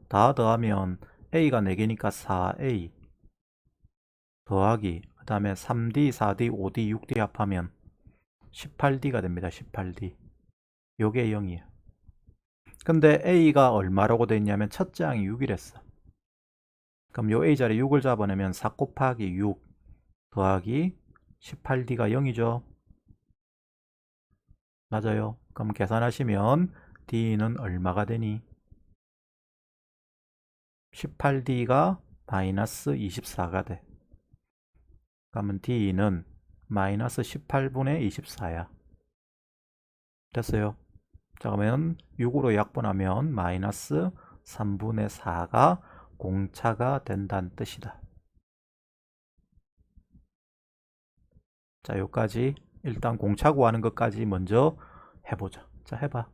Speaker 1: 다 더하면 A가 4개니까 4A 더하기 그 다음에 3D, 4D, 5D, 6D 합하면 18D가 됩니다. 18D. 요게 0이에요. 근데 A가 얼마라고 돼 있냐면 첫째 항이 6이랬어. 그럼 요 A 자리에 6을 잡아내면 4 곱하기 6 더하기 18D가 0이죠. 맞아요. 그럼 계산하시면 D는 얼마가 되니? 18D가 마이너스 24가 돼. 그러면 D는 마이너스 18분의 24야. 됐어요. 자, 그러면 6으로 약분하면 마이너스 3분의 4가 공차가 된다는 뜻이다. 자, 여기까지 일단 공차 구하는 것까지 먼저 해보자. 자, 해봐.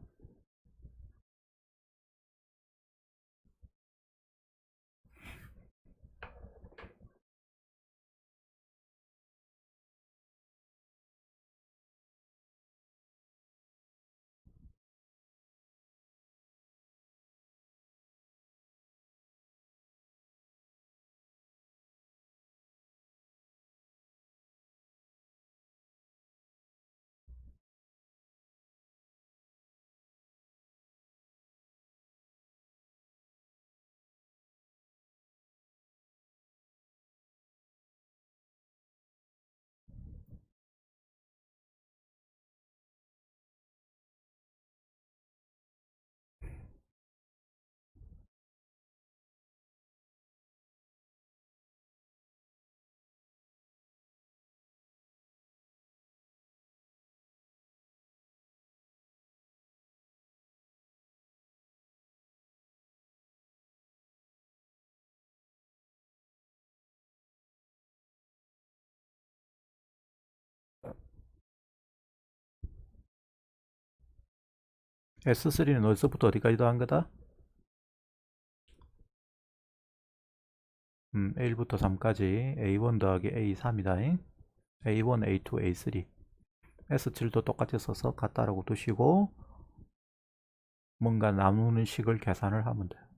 Speaker 1: S3는 어디서부터 어디까지 더한 거다? 1부터 3까지 A1 더하기 A3이다. A1, A2, A3. S7도 똑같이 써서 같다라고 두시고 뭔가 나누는 식을 계산을 하면 돼요.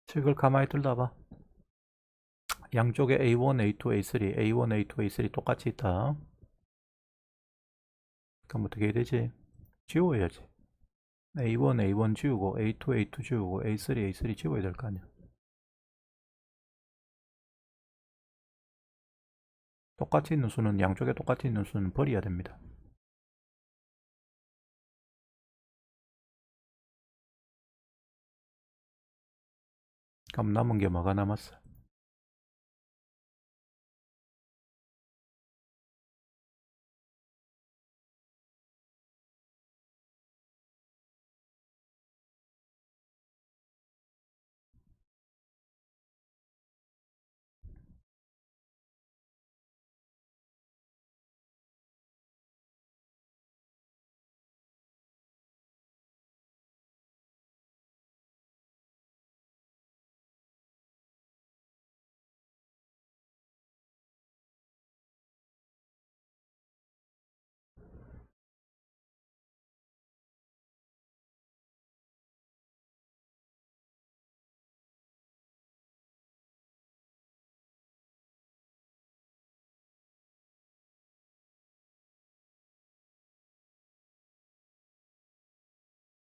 Speaker 1: 식을 가만히 둘러봐. 양쪽에 A1, A2, A3, A1, A2, A3 똑같이 있다. 그럼 어떻게 해야 되지? 지워야지. A1, A1 지우고 A2, A2 지우고 A3, A3 지워야 될 거 아니야. 똑같이 있는 수는 양쪽에 똑같이 있는 수는 버려야 됩니다. 그럼 남은 게 뭐가 남았어?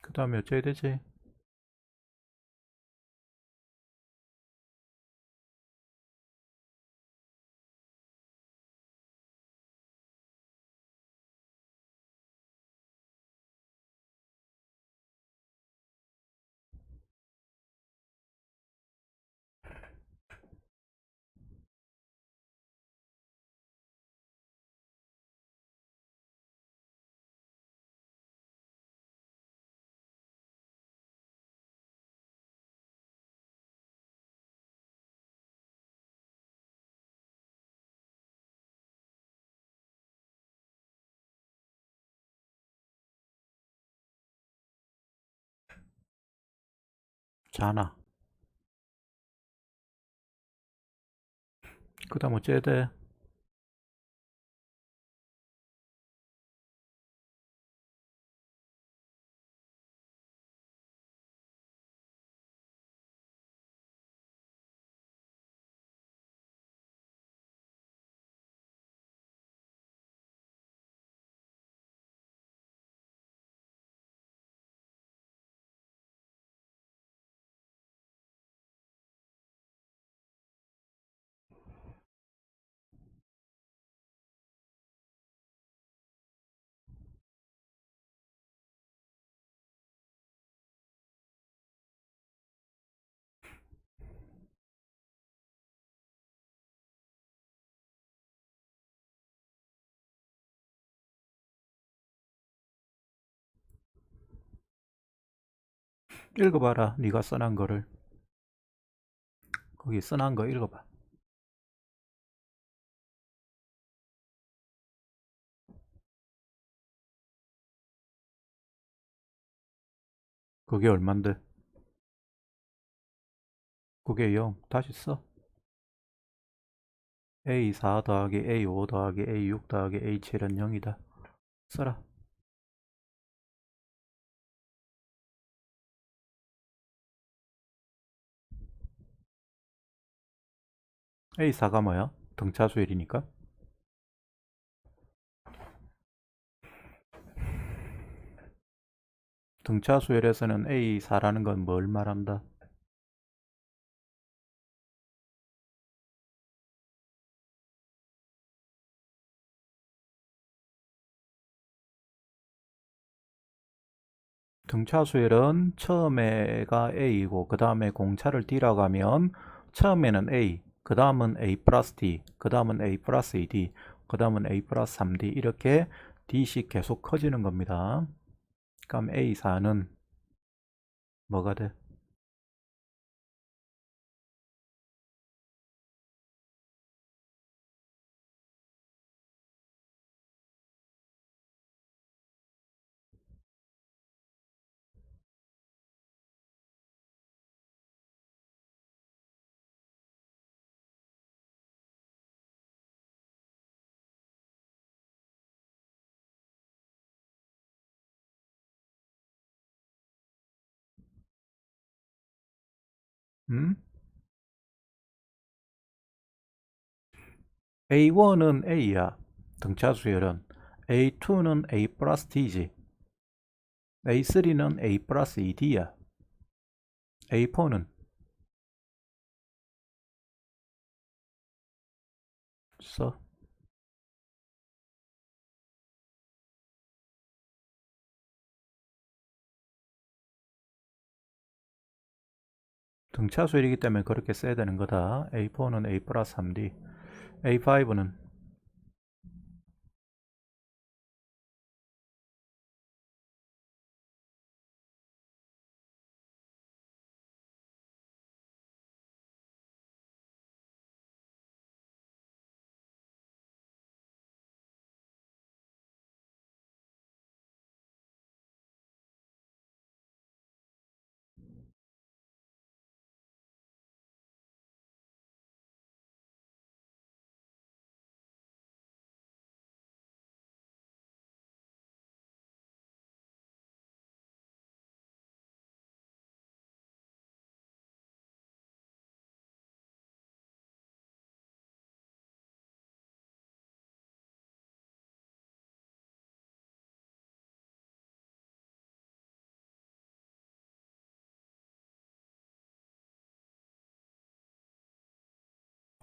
Speaker 1: 그 다음에 어째야 되지? 자나. 그 다음 어째야 돼? 읽어봐라. 네가 써놓은 거를. 거기 써놓은 거 읽어봐. 그게 얼만데? 그게 0. 다시 써. A4 더하기 A5 더하기 A6 더하기 A7은 0이다. 써라. A4가 뭐야? 등차수열이니까. 등차수열에서는 A4라는 건 뭘 말한다? 등차수열은 처음에가 A이고 그 다음에 공차를 D라고 하면 처음에는 A, 그 다음은 A 플러스 D, 그 다음은 A 플러스 2D, 그 다음은 A 플러스 3D 이렇게 D씩 계속 커지는 겁니다. 그럼 A4는 뭐가 돼? 음? A1은 A야. 등차수열은 A2는 A 플러스 D지. A3는 A 플러스 2D야. A4는 써. 등차수열이기 때문에 그렇게 써야 되는 거다. A4는 A 플러스 3D. A5는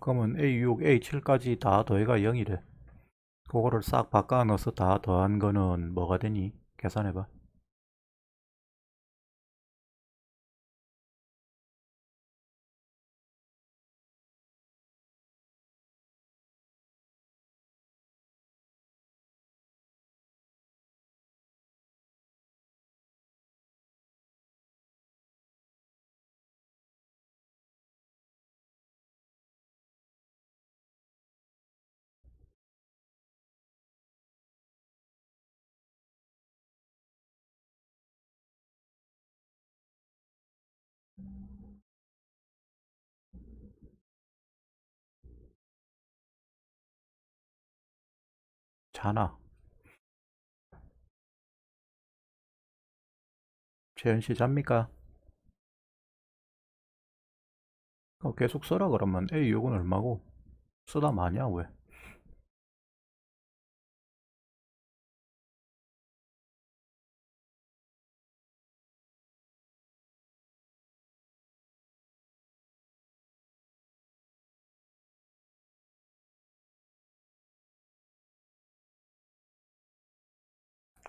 Speaker 1: 그러면 A6, A7까지 다 더해가 0이래. 그거를 싹 바꿔 넣어서 다 더한 거는 뭐가 되니? 계산해봐. 자나. 재현씨 잡니까? 계속 써라 그러면 A6은 얼마고? 쓰다 마냐 왜?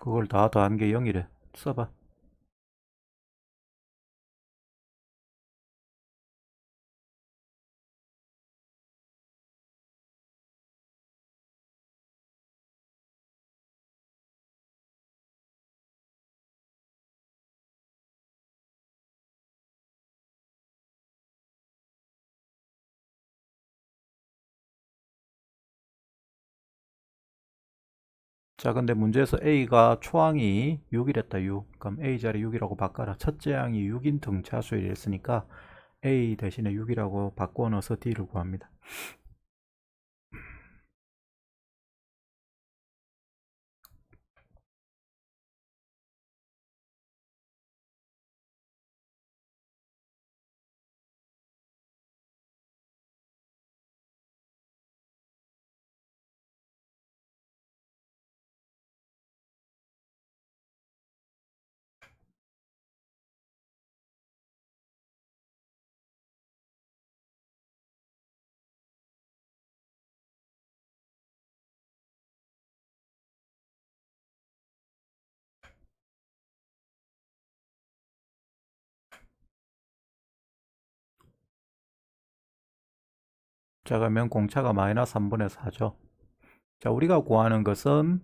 Speaker 1: 그걸 다 더한 게 0이래. 써봐. 자, 근데 문제에서 A가 초항이 6이랬다, 6. 그럼 A 자리 6이라고 바꿔라. 첫째 항이 6인 등차수였으니까 A 대신에 6이라고 바꿔 넣어서 D를 구합니다. 자, 그러면 공차가 마이너스 3분의 4죠. 자, 우리가 구하는 것은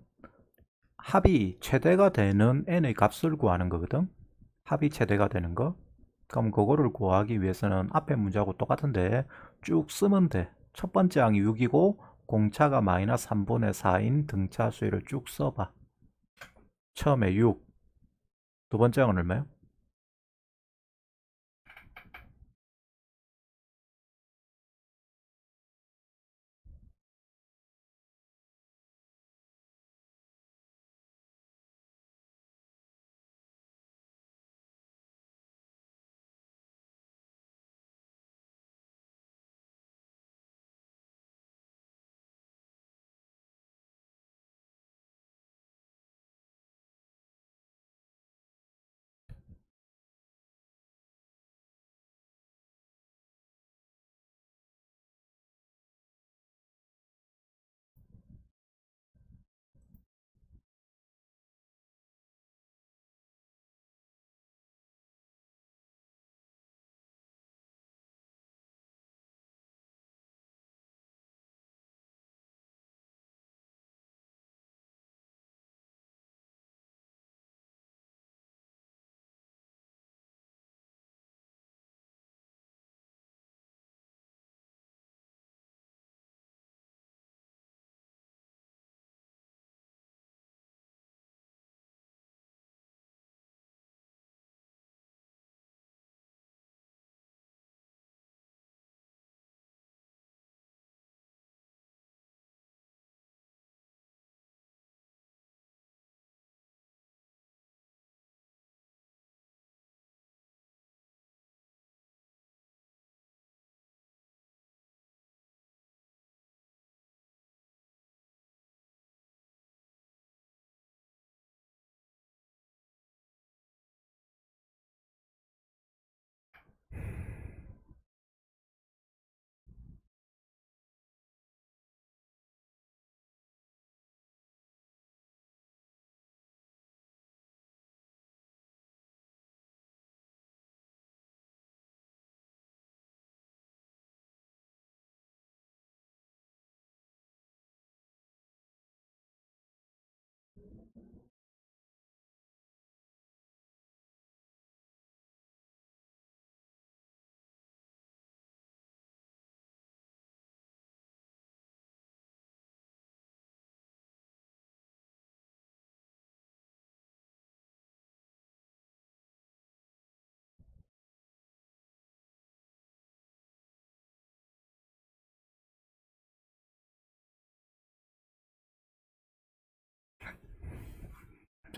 Speaker 1: 합이 최대가 되는 n의 값을 구하는 거거든. 합이 최대가 되는 거. 그럼 그거를 구하기 위해서는 앞에 문제하고 똑같은데 쭉 쓰면 돼. 첫 번째 항이 6이고 공차가 마이너스 3분의 4인 등차 수위를 쭉 써봐. 처음에 6. 두 번째 항은 얼마요?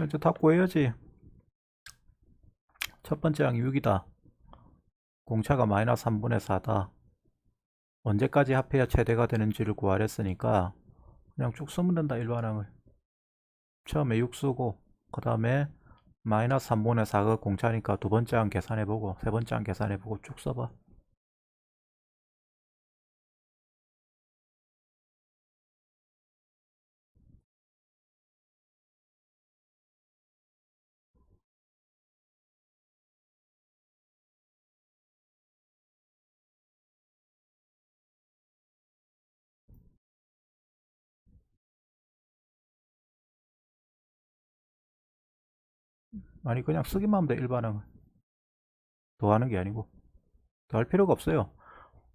Speaker 1: 이제 다 구해야지. 첫 번째 항이 6이다. 공차가 마이너스 3분의 4다. 언제까지 합해야 최대가 되는지를 구하랬으니까 그냥 쭉 쓰면 된다. 일반항을. 처음에 6 쓰고 그 다음에 마이너스 3분의 4가 공차니까 두 번째 항 계산해보고 세 번째 항 계산해보고 쭉 써봐. 아니 그냥 쓰기만 하면 돼. 일반항을. 더하는 게 아니고 더할 필요가 없어요.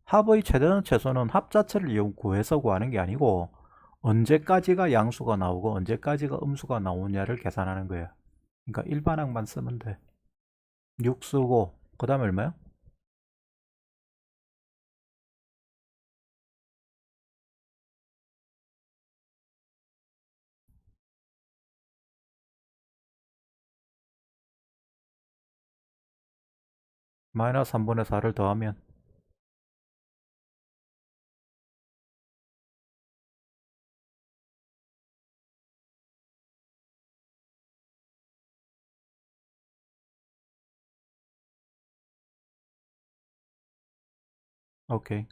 Speaker 1: 합의 최대는 최소는 합 자체를 이용 구해서 구하는 게 아니고 언제까지가 양수가 나오고 언제까지가 음수가 나오냐를 계산하는 거예요. 그러니까 일반항만 쓰면 돼. 6 쓰고 그 다음에 얼마야? 마이너스 3분의 4를 더하면 오케이.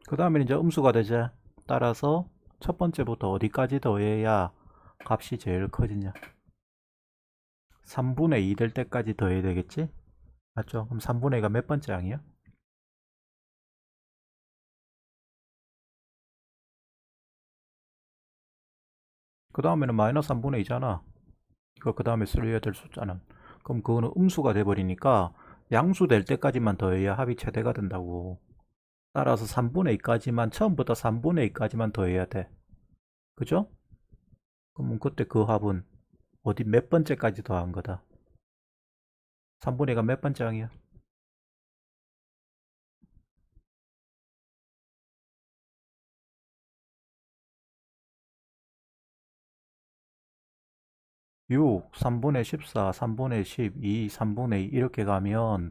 Speaker 1: 그 다음에 이제 음수가 되죠. 따라서 첫 번째부터 어디까지 더해야 값이 제일 커지냐. 3분의 2 될 때까지 더해야 되겠지? 맞죠? 그럼 3분의 2가 몇 번째 항이야? 그 다음에는 마이너스 3분의 2잖아. 이거 그 다음에 쓸려야 될 숫자는. 그럼 그거는 음수가 돼버리니까 양수 될 때까지만 더해야 합이 최대가 된다고. 따라서 3분의 2까지만, 처음부터 3분의 2까지만 더해야 돼. 그죠? 그럼 그때 그 합은 어디 몇 번째까지 더한 거다. 3분의 2가 몇 번째 항이야? 6, 3분의 14, 3분의 12, 3분의 2 이렇게 가면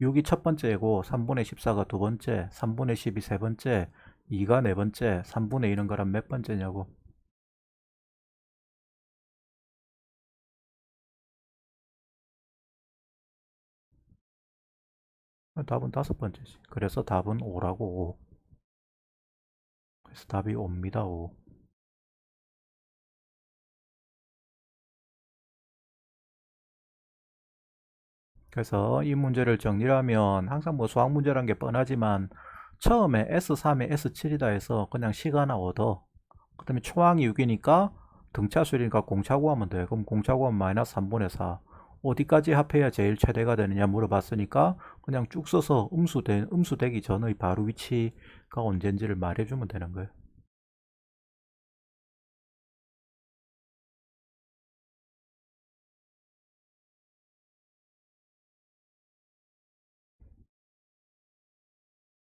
Speaker 1: 6이 첫 번째고 3분의 14가 두 번째, 3분의 12 세 번째, 2가 네 번째, 3분의 1은 그럼 몇 번째냐고. 답은 다섯 번째지. 그래서 답은 5라고. 5. 그래서 답이 5입니다. 5. 그래서 이 문제를 정리하면 항상 뭐 수학 문제란 게 뻔하지만 처음에 S3에 S7이다 해서 그냥 시가나 얻어. 그 다음에 초항이 6이니까 등차수니까 공차 구하면 돼. 그럼 공차 구하면 마이너스 3분의 4. 어디까지 합해야 제일 최대가 되느냐 물어봤으니까 그냥 쭉 써서 음수 되기 전의 바로 위치가 언제인지를 말해주면 되는 거예요.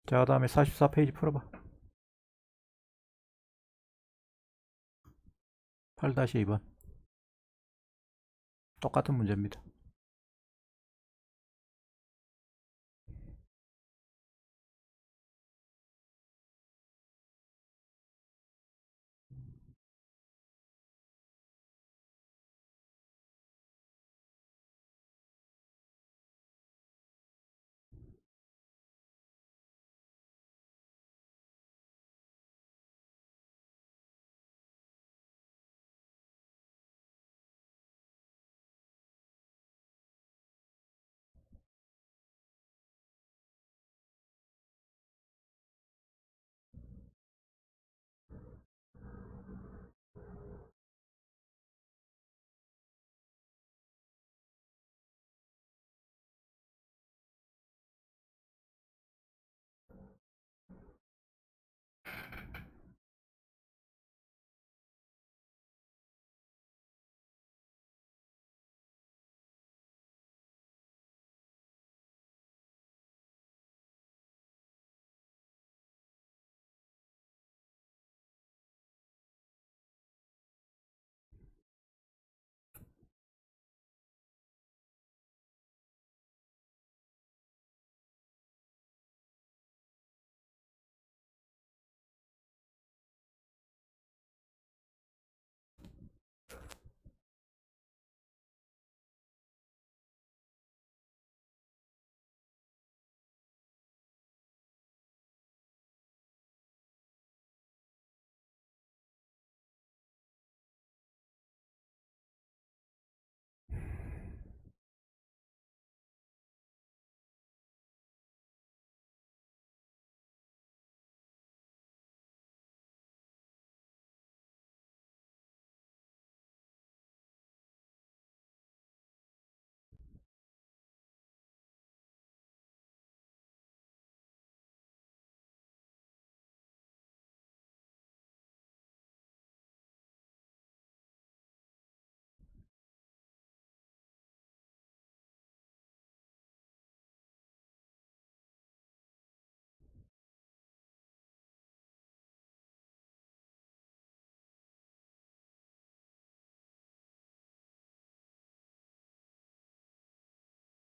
Speaker 1: 자, 그 다음에 44페이지 풀어봐. 8-2번. 똑같은 문제입니다.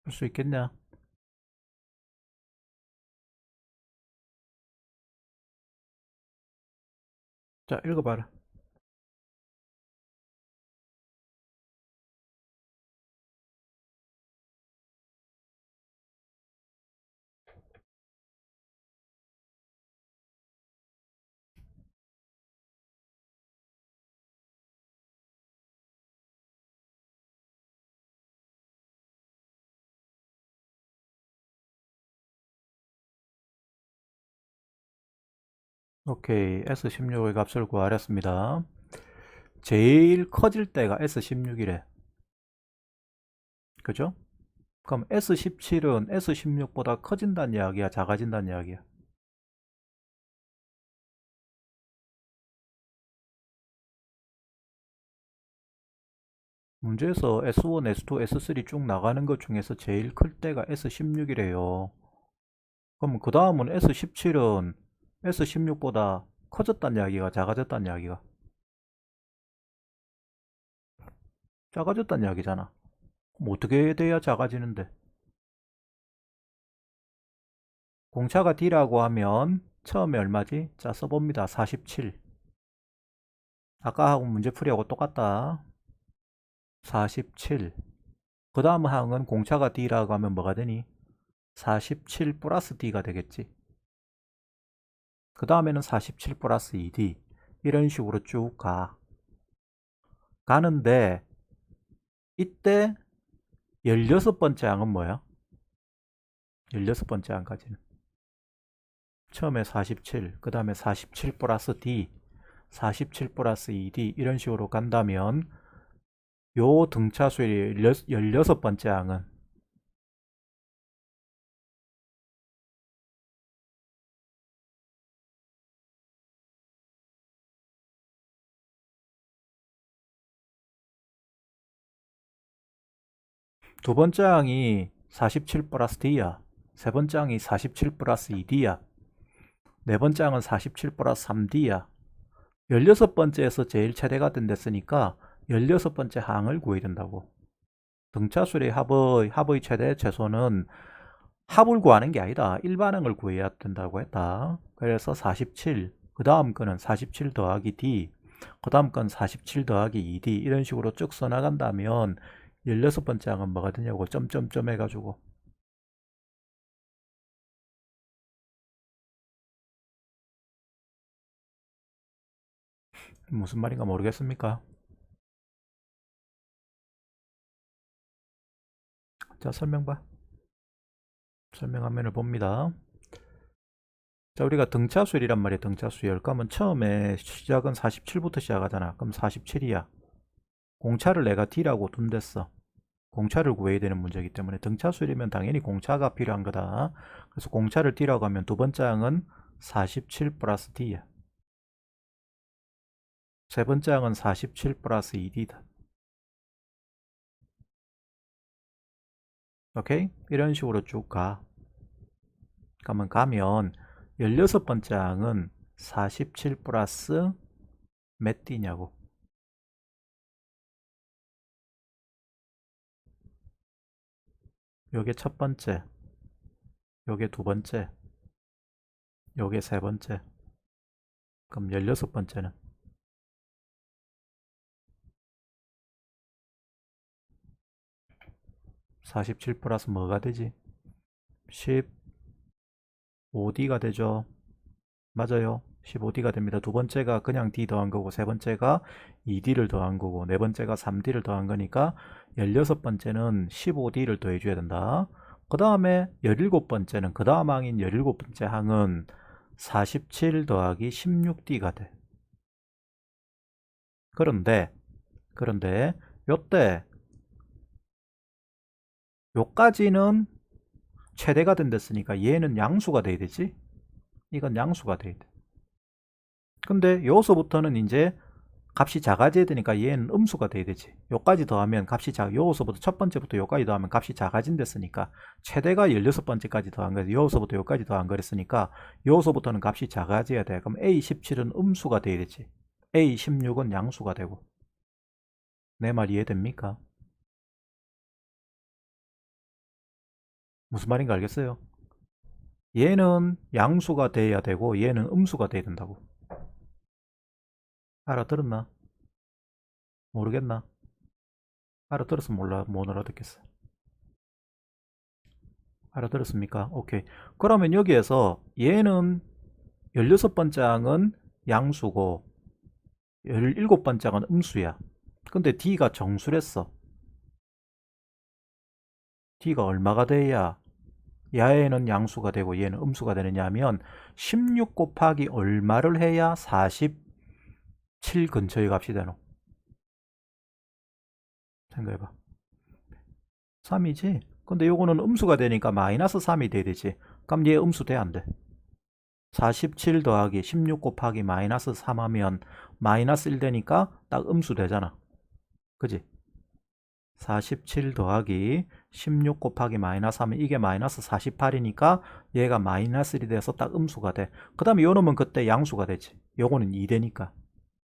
Speaker 1: 풀 수 있겠냐? 자, 읽어봐라. 오케이. S16의 값을 구하랬습니다. 제일 커질 때가 S16이래. 그죠? 그럼 S17은 S16보다 커진다는 이야기야, 작아진다는 이야기야? 문제에서 S1, S2, S3 쭉 나가는 것 중에서 제일 클 때가 S16이래요. 그럼 그 다음은 S17은 S16보다 커졌다는 이야기가, 작아졌다는 이야기가? 작아졌다는 이야기잖아. 그럼 어떻게 돼야 작아지는데? 공차가 D라고 하면 처음에 얼마지? 자, 써봅니다. 47. 아까하고 문제풀이하고 똑같다. 47. 그 다음 항은 공차가 D라고 하면 뭐가 되니? 47 플러스 D가 되겠지. 그 다음에는 47 플러스 2D. 이런 식으로 쭉 가. 가는데 이때 16번째 항은 뭐야? 16번째 항까지는. 처음에 47, 그 다음에 47 플러스 D, 47 플러스 2D 이런 식으로 간다면 요 등차수의 16번째 항은 두 번째 항이 47 플러스 D야. 세 번째 항이 47 플러스 2D야. 네 번째 항은 47 플러스 3D야. 16번째에서 제일 최대가 된댔으니까 16번째 항을 구해야 된다고. 등차수의 합의 최대 최소는 합을 구하는 게 아니다. 일반항을 구해야 된다고 했다. 그래서 47, 그 다음 거는 47 더하기 D, 그 다음 건 47 더하기 2D 이런 식으로 쭉 써나간다면 16번째 항은 뭐가 되냐고 점점점 해가지고 무슨 말인가 모르겠습니까? 자, 설명 봐. 설명 화면을 봅니다. 자, 우리가 등차수열이란 말이야. 등차수열. 그러면 처음에 시작은 47부터 시작하잖아. 그럼 47이야. 공차를 내가 D라고 둔댔어. 공차를 구해야 되는 문제이기 때문에 등차수열이면 당연히 공차가 필요한 거다. 그래서 공차를 D라고 하면 두 번째 항은 47 플러스 D야. 세 번째 항은 47 플러스 2D다. 오케이? 이런 식으로 쭉 가. 그러면 가면 16번째 항은 47 플러스 몇 D냐고. 요게 첫 번째, 요게 두 번째, 요게 세 번째. 그럼 16번째는 47 플러스 뭐가 되지? 15D가 되죠. 맞아요. 15D가 됩니다. 두 번째가 그냥 D 더한 거고, 세 번째가 2D를 더한 거고, 네 번째가 3D를 더한 거니까 16번째는 15D를 더해줘야 된다. 그 다음에 17번째는, 그 다음 항인 17번째 항은 47 더하기 16D가 돼. 그런데 요때 요까지는 최대가 된댔으니까 얘는 양수가 돼야 되지? 이건 양수가 돼야 돼. 근데 여기서부터는 이제 값이 작아져야 되니까 얘는 음수가 돼야 되지. 요까지 더하면 값이 요서부터 첫 번째부터 요까지 더하면 값이 작아진댔으니까 최대가 16번째까지 더한 거지. 요서부터 요까지 더한 거랬으니까 요서부터는 값이 작아져야 돼. 그럼 A17은 음수가 돼야 되지. A16은 양수가 되고. 내 말 이해됩니까? 무슨 말인가 알겠어요? 얘는 양수가 돼야 되고 얘는 음수가 돼야 된다고. 알아들었나? 모르겠나? 알아들었으면 몰라, 못 알아듣겠어. 알아들었습니까? 오케이. 그러면 여기에서 얘는 16번째 항은 양수고 17번째 항은 음수야. 근데 D가 정수랬어. D가 얼마가 돼야 야에는 양수가 되고 얘는 음수가 되느냐 하면 16 곱하기 얼마를 해야 47 근처의 값이 되노? 생각해봐. 3이지? 근데 요거는 음수가 되니까 마이너스 3이 돼야 되지. 그럼 얘 음수 돼, 안 돼? 47 더하기 16 곱하기 마이너스 3 하면 마이너스 1 되니까 딱 음수 되잖아. 그지? 47 더하기 16 곱하기 마이너스 하면 이게 마이너스 48이니까 얘가 마이너스 1이 돼서 딱 음수가 돼. 그 다음에 요 놈은 그때 양수가 되지. 요거는 2 되니까.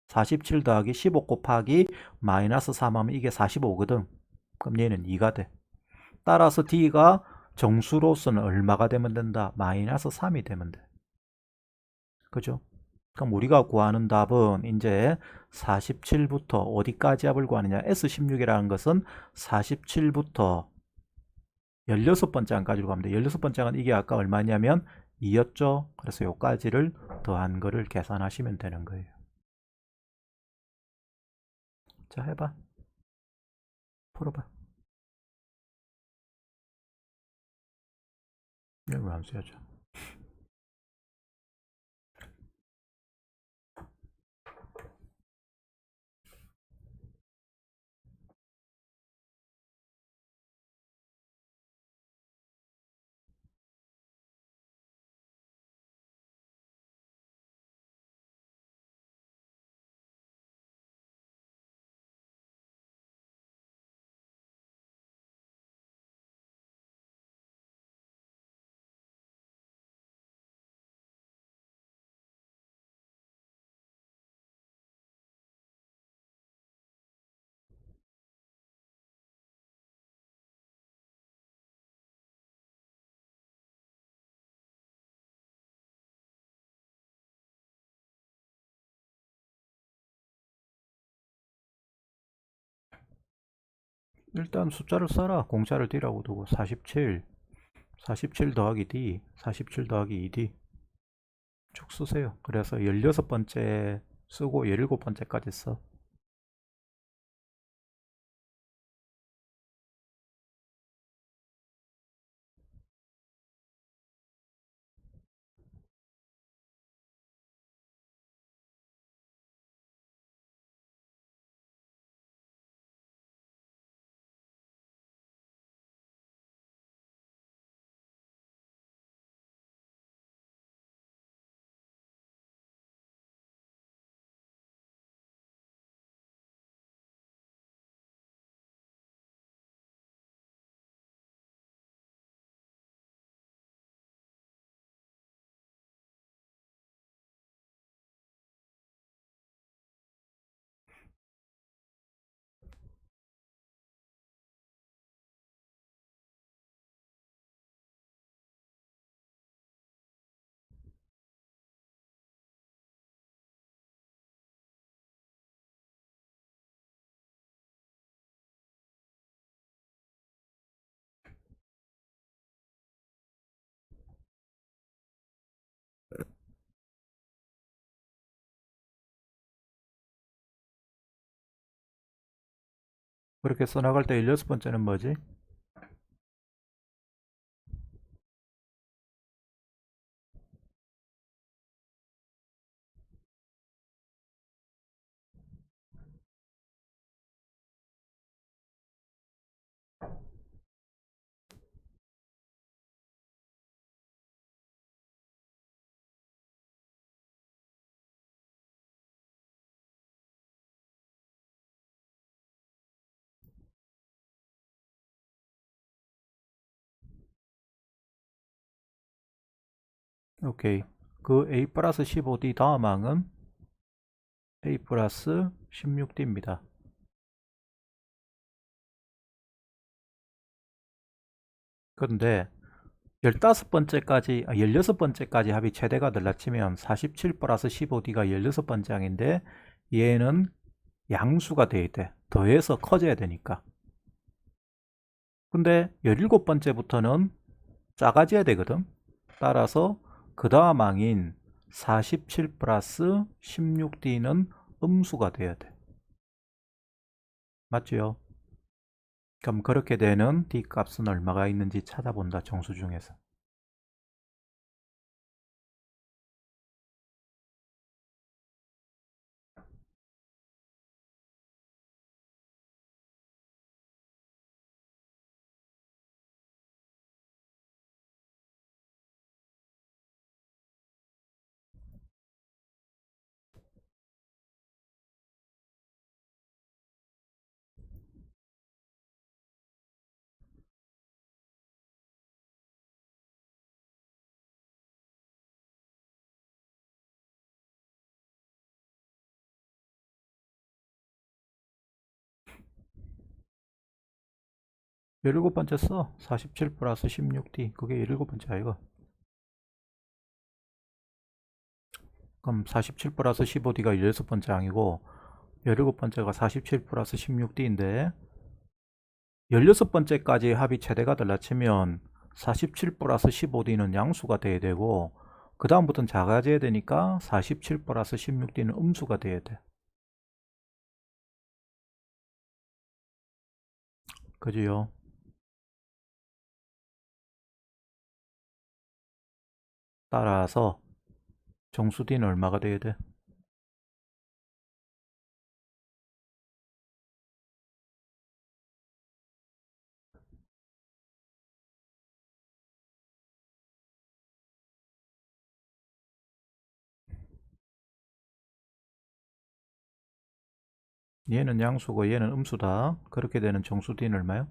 Speaker 1: 47 더하기 15 곱하기 마이너스 3 하면 이게 45거든. 그럼 얘는 2가 돼. 따라서 D가 정수로서는 얼마가 되면 된다? 마이너스 3이 되면 돼. 그죠? 그럼 우리가 구하는 답은 이제 47부터 어디까지 합을 구하느냐? S16이라는 것은 47부터 16번째 항까지로 가면 돼. 16번째 항은 이게 아까 얼마냐면 2였죠? 그래서 요까지를 더한 거를 계산하시면 되는 거예요. 자, 해봐. 풀어봐. 이거 안 써야죠. 일단 숫자를 써라. 공짜를 D라고 두고 47, 47 더하기 D, 47 더하기 2D 쭉 쓰세요. 그래서 16번째 쓰고 17번째까지 써. 그렇게 써나갈 때 16번째는 뭐지? 오케이. 그 A 플러스 15D 다음 항은 A 플러스 16D입니다. 그런데 15번째까지, 16번째까지 합이 최대가 될라 치면 47 플러스 15D가 16번째 항인데 얘는 양수가 돼야 돼. 더해서 커져야 되니까. 근데 17번째부터는 작아져야 되거든. 따라서 그 다음 항인 47 플러스 16D는 음수가 돼야 돼. 맞죠? 그럼 그렇게 되는 D 값은 얼마가 있는지 찾아본다. 정수 중에서. 열일곱 번째 써. 47 플러스 16D. 그게 17번째 아이가. 그럼 47 플러스 15D가 16번째 항이고 17번째가 47 플러스 16D인데 16번째까지 합이 최대가 될라 치면 47 플러스 15D는 양수가 돼야 되고 그 다음부터는 작아져야 되니까 47 플러스 16D는 음수가 돼야 돼. 그지요? 따라서 정수 D는 얼마가 돼야 돼? 얘는 양수고 얘는 음수다. 그렇게 되는 정수 D는 얼마요?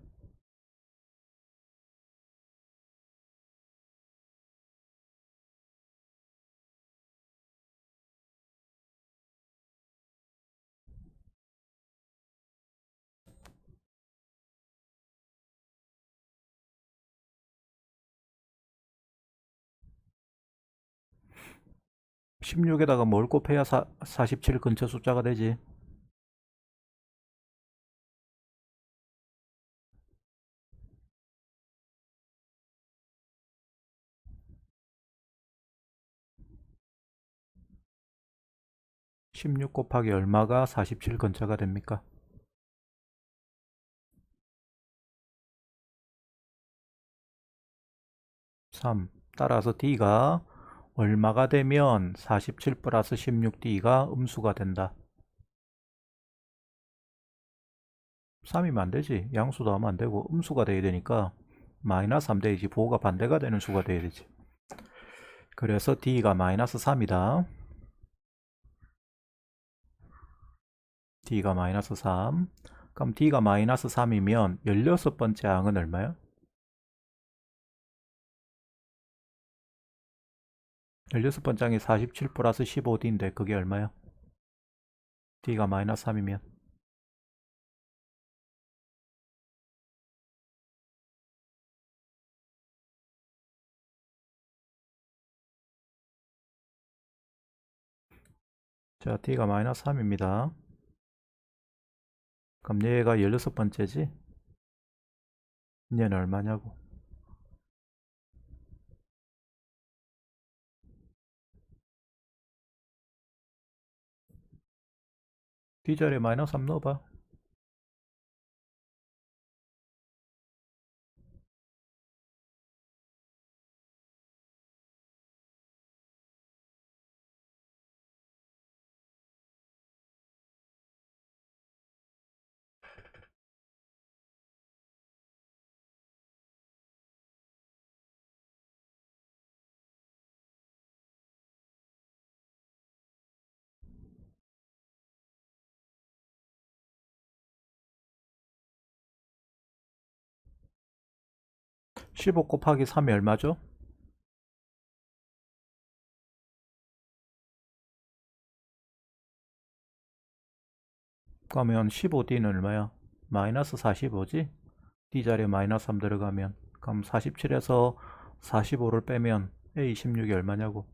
Speaker 1: 십 16에다가 뭘 곱해야 47 근처 숫자가 되지? 16 곱하기 얼마가 47 근처가 됩니까? 3. 따라서 D가 얼마가 되면 47 플러스 16D가 음수가 된다. 3이면 안 되지. 양수도 하면 안 되고 음수가 돼야 되니까 마이너스 3 되지. 부호가 반대가 되는 수가 돼야 되지. 그래서 D가 마이너스 3이다. D가 마이너스 3. 그럼 D가 마이너스 3이면 16번째 항은 얼마야? 16번째 항이 47 플러스 15D인데 그게 얼마야? D가 마이너스 3이면 자, D가 마이너스 3입니다. 그럼 얘가 16번째지? 얘는 얼마냐고? D자리에 마이너스 3 넣어봐. (15) 곱하기 3이 얼마죠? 그러면 15D는 얼마야? 마이너스 45지? D자리에 마이너스 3 들어가면 그럼 47에서 45를 빼면 A16이 얼마냐고.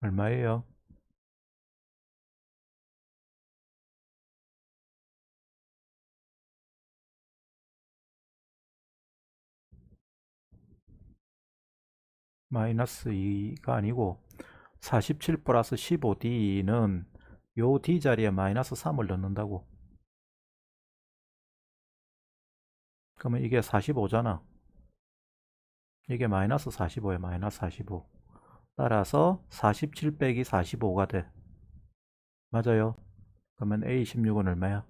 Speaker 1: 얼마예요? 마이너스 2가 아니고 47 플러스 15D는 요 D 자리에 마이너스 3을 넣는다고. 그러면 이게 45잖아. 이게 마이너스 45야. 마이너스 45. 따라서 47 빼기 45가 돼. 맞아요. 그러면 A16은 얼마야?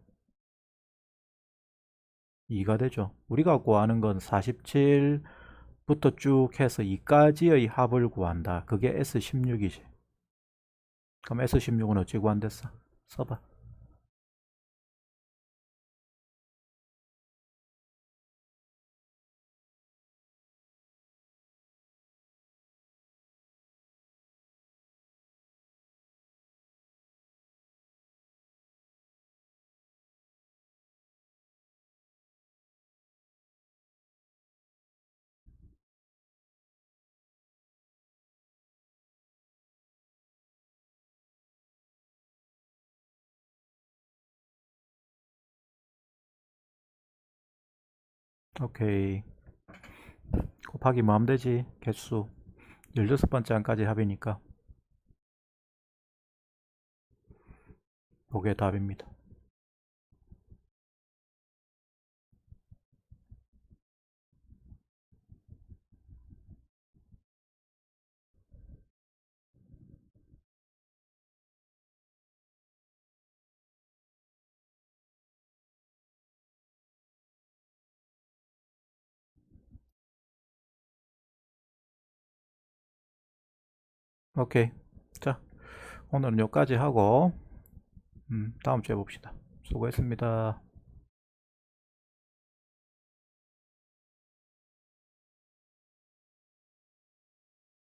Speaker 1: 2가 되죠. 우리가 구하는 건 47부터 쭉 해서 2까지의 합을 구한다. 그게 S16이지. 그럼 S16은 어찌 구한댔어? 써봐. 오케이. 곱하기 뭐 하면 되지? 개수. 16번째 항까지 합이니까. 그게 답입니다. 오케이. 자, 오늘은 여기까지 하고 다음 주에 봅시다. 수고했습니다.